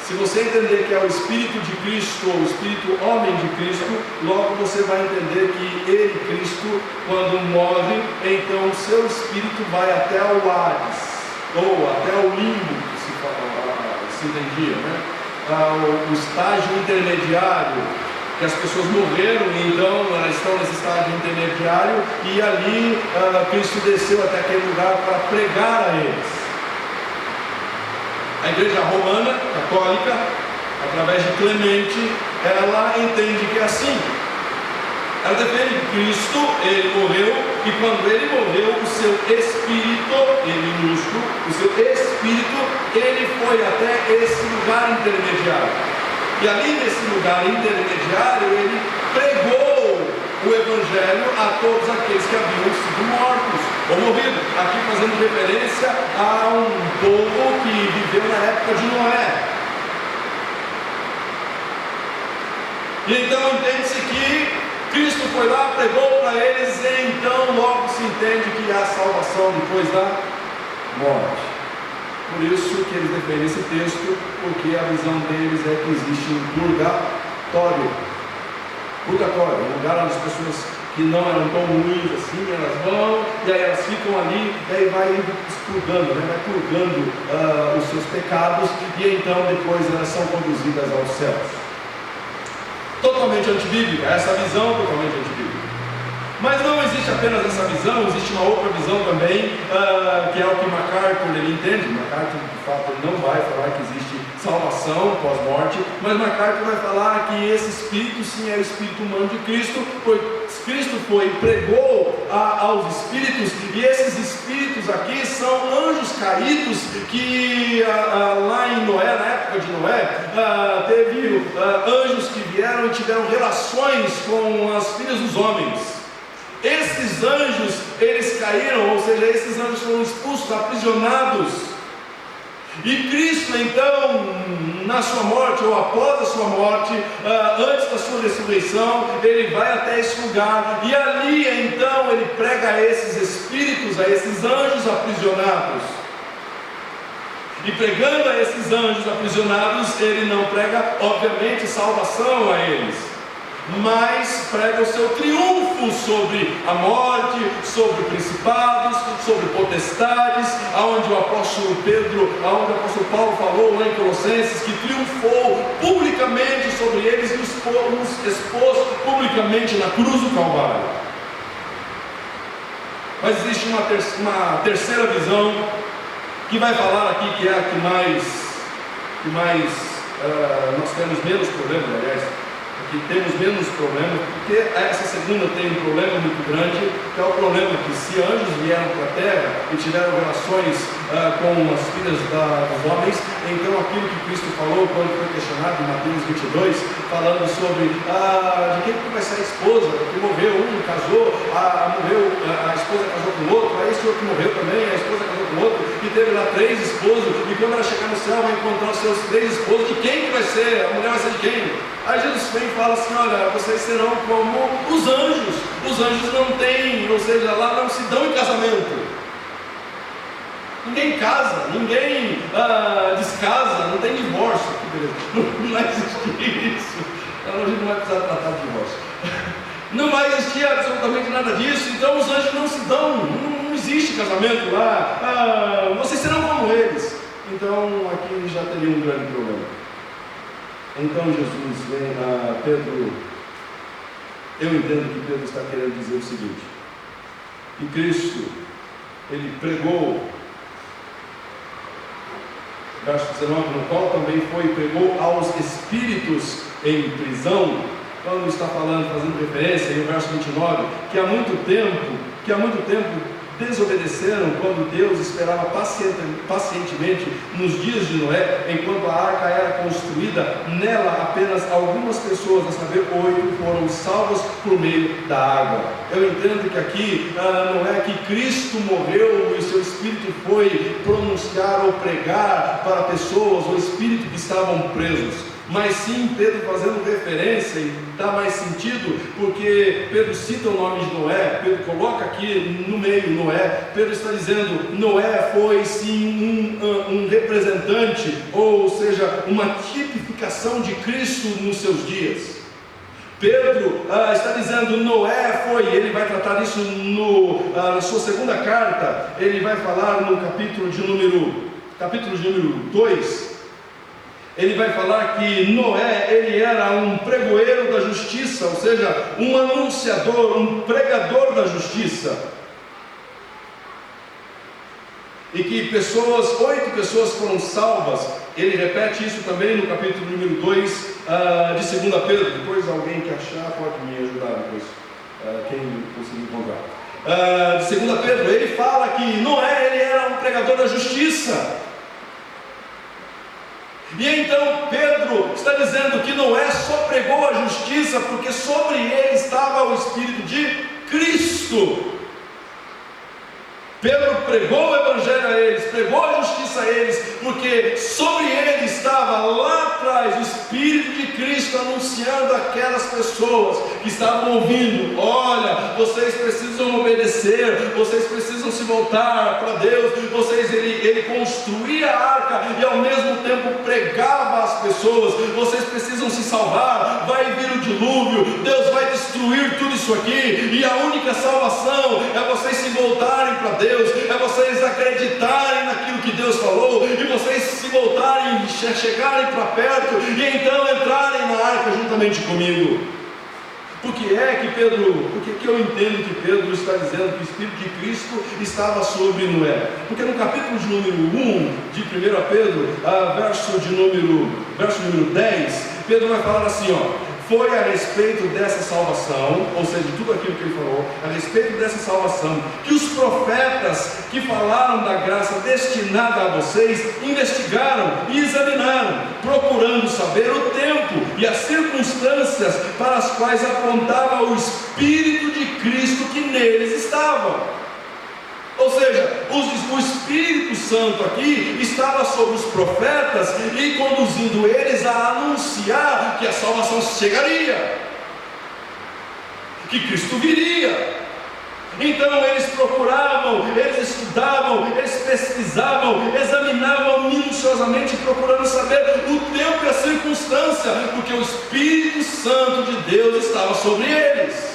Se você entender que é o Espírito de Cristo, ou o Espírito homem de Cristo, logo você vai entender que ele, Cristo, quando morre, então o seu Espírito vai até o Hades, ou até o limbo, que se entendia, né? O estágio intermediário, que as pessoas morreram, e então elas estão nesse estágio intermediário, e ali Cristo desceu até aquele lugar para pregar a eles. A igreja romana, católica, através de Clemente, ela entende que é assim. Ela defende que Cristo, ele morreu, e quando ele morreu, o seu Espírito, ele minúsculo, o seu Espírito, ele foi até esse lugar intermediário. E ali nesse lugar intermediário, ele pregou o Evangelho a todos aqueles que haviam sido mortos ou morrido, aqui fazendo referência a um povo que viveu na época de Noé. E então entende-se que Cristo foi lá, pregou para eles, e então logo se entende que há salvação depois da morte. Por isso que eles defendem esse texto, porque a visão deles é que existe um purgatório, um lugar onde as pessoas que não eram tão ruins assim, elas vão, e aí elas ficam ali, e aí vai expurgando, vai purgando os seus pecados, e então depois elas são conduzidas aos céus. Totalmente antibíblica, essa visão totalmente antibíblica. Mas não existe apenas essa visão, existe uma outra visão também, que é o que MacArthur ele entende. MacArthur, de fato, ele não vai falar que existe salvação pós-morte, mas MacArthur vai falar que esse Espírito, sim, é o Espírito humano de Cristo, pois Cristo pregou aos Espíritos, e esses Espíritos aqui são anjos caídos, que lá em Noé, na época de Noé, teve anjos que vieram e tiveram relações com as filhas dos homens. Esses anjos, eles caíram, ou seja, esses anjos foram expulsos, aprisionados. E Cristo, então, na sua morte, ou após a sua morte, antes da sua ressurreição, ele vai até esse lugar, e ali, então, ele prega a esses espíritos, a esses anjos aprisionados. E pregando a esses anjos aprisionados, ele não prega, obviamente, salvação a eles, mas prega o seu triunfo sobre a morte, sobre principados, sobre potestades, aonde o apóstolo Paulo falou lá em Colossenses, que triunfou publicamente sobre eles e os expôs publicamente na cruz do Calvário. Mas existe uma terceira visão, que vai falar aqui, que é a que mais nós temos menos problemas, aliás, que temos menos problemas, porque essa segunda tem um problema muito grande, que é o problema que se anjos vieram para a terra e tiveram relações com as filhas dos homens, então aquilo que Cristo falou quando foi questionado em Mateus 22, falando sobre de quem vai ser a esposa, porque morreu um, casou, a esposa casou com o outro, aí esse outro morreu também, a esposa casou com o outro, e teve lá 3 esposos, e quando ela chegar no céu vai encontrar os seus 3 esposos, de quem que vai ser? A mulher vai ser de quem? Aí Jesus vem e fala assim: olha, vocês serão como os anjos. Os anjos não têm, ou seja, lá não se dão em casamento. Ninguém casa, ninguém descasa, não tem divórcio. Não vai existir isso. A gente não vai precisar tratar de divórcio. Não vai existir absolutamente nada disso. Então os anjos não se dão, não existe casamento lá. Vocês serão como eles. Então aqui já teria um grande problema. Então Jesus vem a Pedro. Eu entendo que Pedro está querendo dizer o seguinte: que Cristo, ele pregou, verso 19, no qual também pregou aos espíritos em prisão, quando está falando, fazendo referência, e o verso 29, que há muito tempo desobedeceram quando Deus esperava pacientemente nos dias de Noé, enquanto a arca era construída. Nela apenas algumas pessoas, a saber 8, foram salvas por meio da água. Eu entendo que aqui não é que Cristo morreu e o seu Espírito foi pronunciar ou pregar para pessoas ou espíritos que estavam presos, mas sim Pedro fazendo referência, e dá mais sentido, porque Pedro cita o nome de Noé, Pedro coloca aqui no meio Noé. Pedro está dizendo: Noé foi sim um representante, ou seja, uma tipificação de Cristo nos seus dias. Pedro está dizendo: Noé foi, ele vai tratar isso na sua segunda carta, ele vai falar no capítulo de número 2, ele vai falar que Noé, ele era um pregoeiro da justiça, ou seja, um anunciador, um pregador da justiça, e que 8 pessoas foram salvas. Ele repete isso também no capítulo número 2 de 2 Pedro. Depois alguém que achar pode me ajudar depois, quem conseguir encontrar. De 2 Pedro, ele fala que Noé, ele era um pregador da justiça. E então Pedro está dizendo que Noé só pregou a justiça porque sobre ele estava o Espírito de Cristo. Pedro pregou o Evangelho a eles, pregou a justiça a eles, porque sobre ele estava lá atrás o Espírito de Cristo anunciando aquelas pessoas que estavam ouvindo: olha, vocês precisam obedecer, vocês precisam se voltar para Deus. Ele construía a arca e ao mesmo tempo pregava às pessoas: vocês precisam se salvar, vai vir o dilúvio, Deus vai destruir tudo isso aqui, e a única salvação é vocês se voltarem para Deus, é vocês acreditarem naquilo que Deus falou, e vocês se voltarem, chegarem para perto, e então entrarem na arca juntamente comigo. Por que eu entendo que Pedro está dizendo que o Espírito de Cristo estava sobre Noé? Porque no capítulo de número 1 de 1 Pedro, verso número 10, Pedro vai falar assim, foi a respeito dessa salvação, ou seja, tudo aquilo que ele falou, a respeito dessa salvação, que os profetas que falaram da graça destinada a vocês, investigaram e examinaram, procurando saber o tempo e as circunstâncias para as quais apontava o Espírito de Cristo que neles estava. Ou seja, o Espírito Santo aqui estava sobre os profetas e conduzindo eles a anunciar que a salvação chegaria, que Cristo viria. Então eles procuravam, eles estudavam, eles pesquisavam, examinavam minuciosamente, procurando saber o tempo e a circunstância, porque o Espírito Santo de Deus estava sobre eles.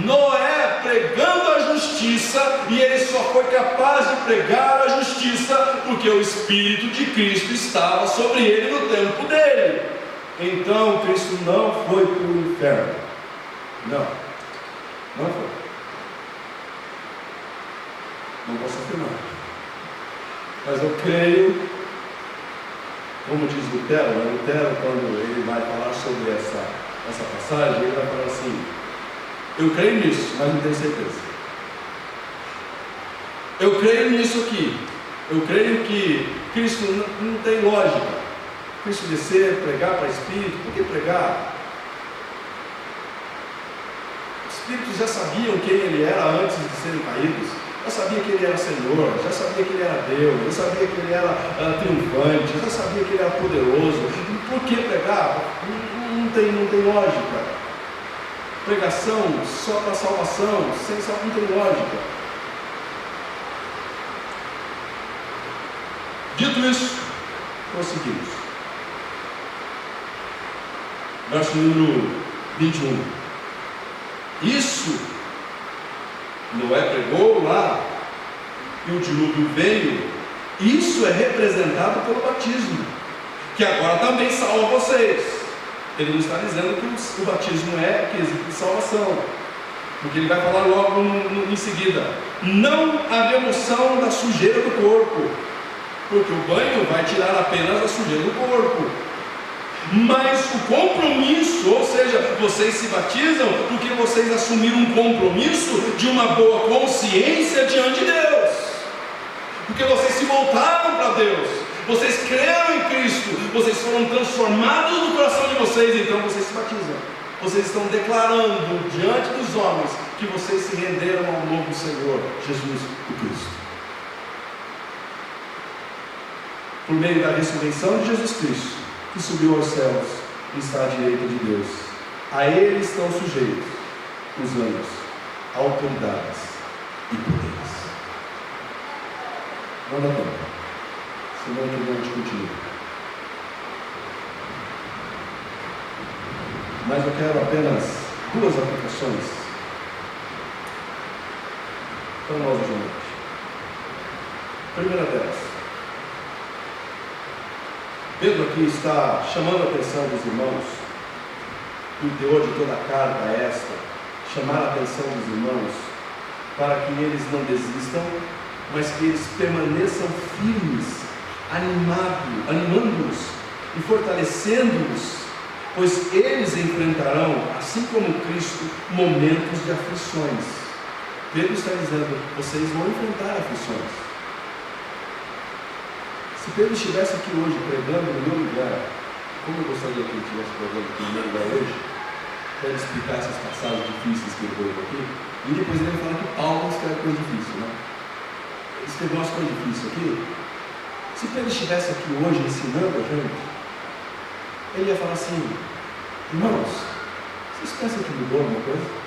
Noé pregando a justiça, e ele só foi capaz de pregar a justiça porque o Espírito de Cristo estava sobre ele no tempo dele. Então Cristo não foi para o inferno, não foi, não posso afirmar, mas eu creio, como diz Lutero, quando ele vai falar sobre essa passagem, ele vai falar assim: eu creio nisso, mas não tenho certeza. Eu creio nisso aqui. Eu creio que Cristo não tem lógica. Cristo descer, pregar para Espírito. Por que pregar? Os Espíritos já sabiam quem Ele era antes de serem caídos. Já sabia que Ele era Senhor, já sabia que Ele era Deus, já sabia que Ele era triunfante, já sabia que Ele era poderoso. Por que pregar? Não tem lógica. Pregação só para salvação, sem salvação, não tem lógica. Dito isso, prosseguimos. Verso número 21. Isso, Noé pregou lá, e o dilúvio veio. Isso é representado pelo batismo, que agora também salva vocês. Ele não está dizendo que o batismo é quesito de salvação, porque ele vai falar logo em seguida: não a remoção da sujeira do corpo, porque o banho vai tirar apenas a sujeira do corpo, mas o compromisso, ou seja, vocês se batizam porque vocês assumiram um compromisso de uma boa consciência diante de Deus, porque vocês se voltaram para Deus. Vocês creram em Cristo, vocês foram transformados no coração de vocês, então vocês se batizam. Vocês estão declarando diante dos homens que vocês se renderam ao novo Senhor, Jesus Cristo. Por meio da ressurreição de Jesus Cristo, que subiu aos céus e está à direita de Deus, a Ele estão sujeitos os anjos, autoridades e poderes. Não dá tempo. Senão a gente continua. Mas eu quero apenas duas aplicações para nós hoje à noite. Primeira delas, Pedro aqui está chamando a atenção dos irmãos, e o teor de toda a carta é esta: chamar a atenção dos irmãos para que eles não desistam, mas que eles permaneçam firmes, animando-os e fortalecendo-os, pois eles enfrentarão, assim como Cristo, momentos de aflições. Pedro está dizendo: vocês vão enfrentar aflições. Se Pedro estivesse aqui hoje pregando no meu lugar, como eu gostaria que ele estivesse pregando aqui no meu lugar hoje, para ele explicar essas passagens difíceis que ele colocou aqui, e depois ele vai falar que Paulo escreve coisa difícil, né? Ele escreveu umas coisas difíceis aqui. Se Pedro estivesse aqui hoje ensinando a gente, ele ia falar assim: Irmãos, vocês pensam que mudou alguma coisa?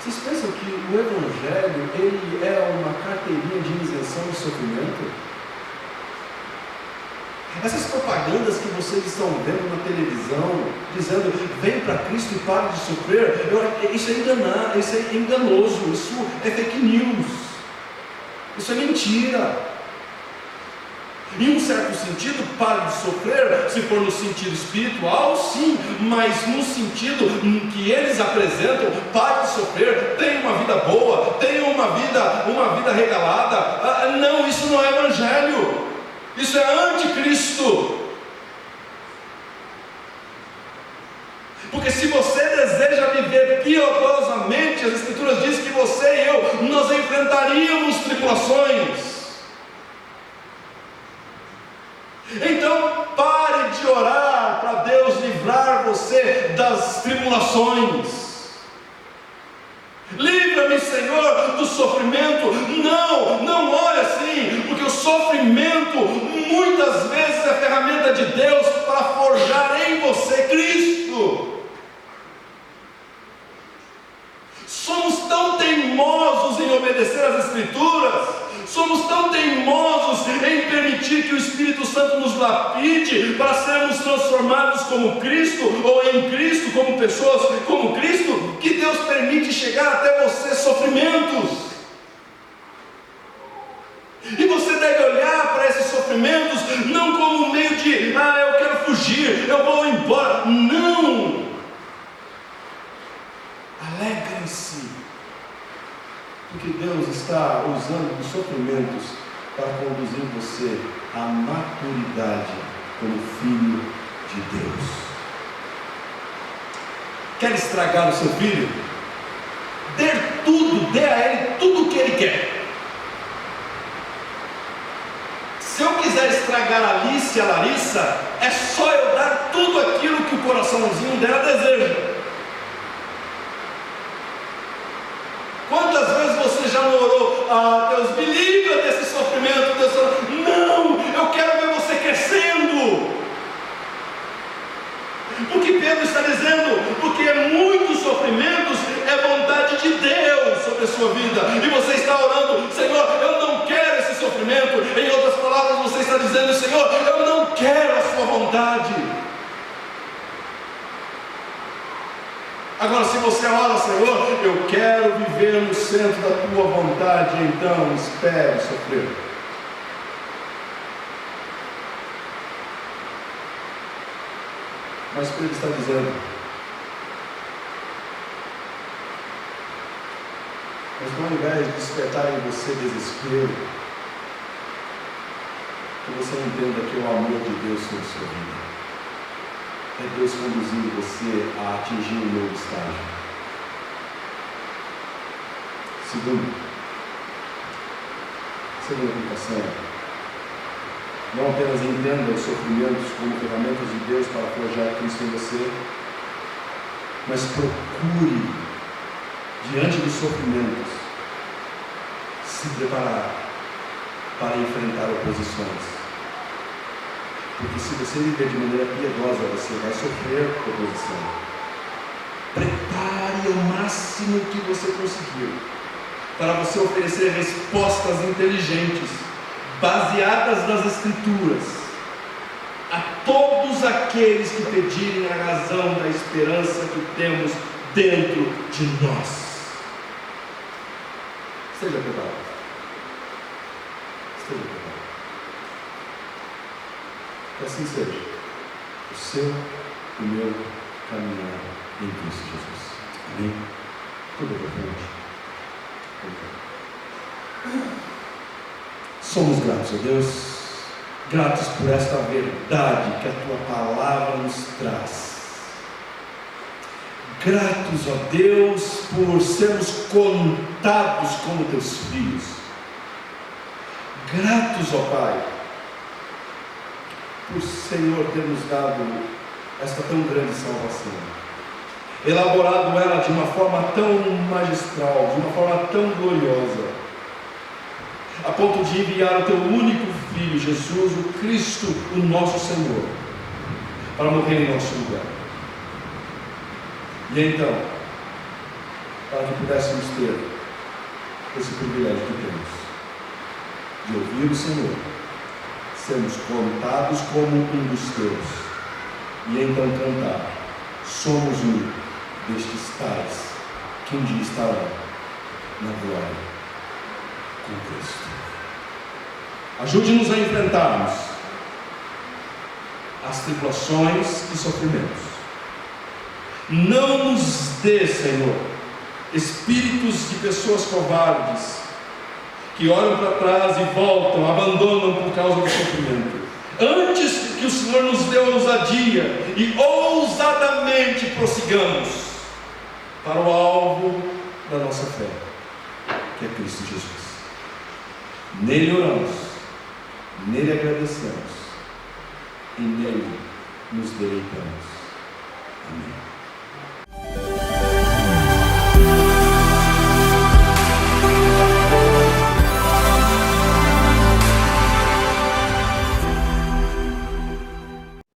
Vocês pensam que o Evangelho, ele é uma carteirinha de isenção de sofrimento? Essas propagandas que vocês estão vendo na televisão, dizendo, vem para Cristo e pare de sofrer, isso é enganoso, isso é fake news, isso é mentira. Em um certo sentido, pare de sofrer, se for no sentido espiritual, sim, mas no sentido que eles apresentam, pare de sofrer, tenha uma vida boa, tenha uma vida regalada. Não, isso não é evangelho, isso é anticristo. Porque se você deseja viver piedosamente, as Escrituras dizem que você e eu, nós enfrentaríamos tribulações. Então pare de orar para Deus livrar você das tribulações. Livra-me, Senhor, do sofrimento. Não ore assim, porque o sofrimento muitas vezes é ferramenta de Deus para forjar em você Cristo. Somos tão teimosos em obedecer às Escrituras, somos tão teimosos em permitir que o Espírito Santo nos lapide para sermos transformados como Cristo, ou em Cristo, como pessoas como Cristo, que Deus permite chegar até você sofrimentos. E você deve olhar para esses sofrimentos não como um meio de, eu quero fugir, eu vou embora. Não! Alegrem-se, porque Deus está usando os sofrimentos para conduzir você à maturidade como filho de Deus. Quer estragar o seu filho? Dê a ele tudo o que ele quer. Se eu quiser estragar a Alice e a Larissa, é só eu dar tudo aquilo que o coraçãozinho dela deseja. Quantas vezes você já orou, Deus me livra desse sofrimento, Deus fala, não, eu quero ver você crescendo. O que Pedro está dizendo? Porque muitos sofrimentos é vontade de Deus sobre a sua vida, e você está orando, Senhor, eu não quero esse sofrimento. Em outras palavras, você está dizendo, Senhor, eu não quero a sua vontade. Agora, se você ora, Senhor, eu quero viver no centro da tua vontade, então espere sofrer. Mas Pedro está dizendo, mas ao invés de despertar em você desespero, que você entenda que é o amor de Deus sobre a sua vida. É Deus conduzindo você a atingir um novo estágio. Segunda aplicação. Não apenas entenda os sofrimentos como ferramentas de Deus para forjar Cristo em você, mas procure, diante dos sofrimentos, se preparar para enfrentar oposições. Porque se você viver de maneira piedosa, você vai sofrer oposição. Prepare ao máximo que você conseguir para você oferecer respostas inteligentes, baseadas nas Escrituras, a todos aqueles que pedirem a razão da esperança que temos dentro de nós. Esteja preparado. Esteja preparado. Que assim seja o seu e o meu caminhar em Cristo Jesus. Amém? Tudo bem, somos gratos a Deus, gratos por esta verdade que a tua palavra nos traz. Gratos a Deus por sermos contados como teus filhos. Gratos, ó Pai, por Senhor ter nos dado esta tão grande salvação, elaborado ela de uma forma tão magistral, de uma forma tão gloriosa, a ponto de enviar o teu único Filho, Jesus, o Cristo, o nosso Senhor, para morrer em nosso lugar. E então, para que pudéssemos ter esse privilégio que temos, de ouvir o Senhor, sermos contados como um dos teus, e então cantar: somos um destes tais que um dia estarão na glória com Cristo. Ajude-nos a enfrentarmos as tribulações e sofrimentos. Não nos dê, Senhor, espíritos de pessoas covardes, que olham para trás e voltam, abandonam por causa do sofrimento. Antes, que o Senhor nos dê ousadia e ousadamente prossigamos para o alvo da nossa fé, que é Cristo Jesus. Nele oramos, nele agradecemos e nele nos deleitamos. Amém.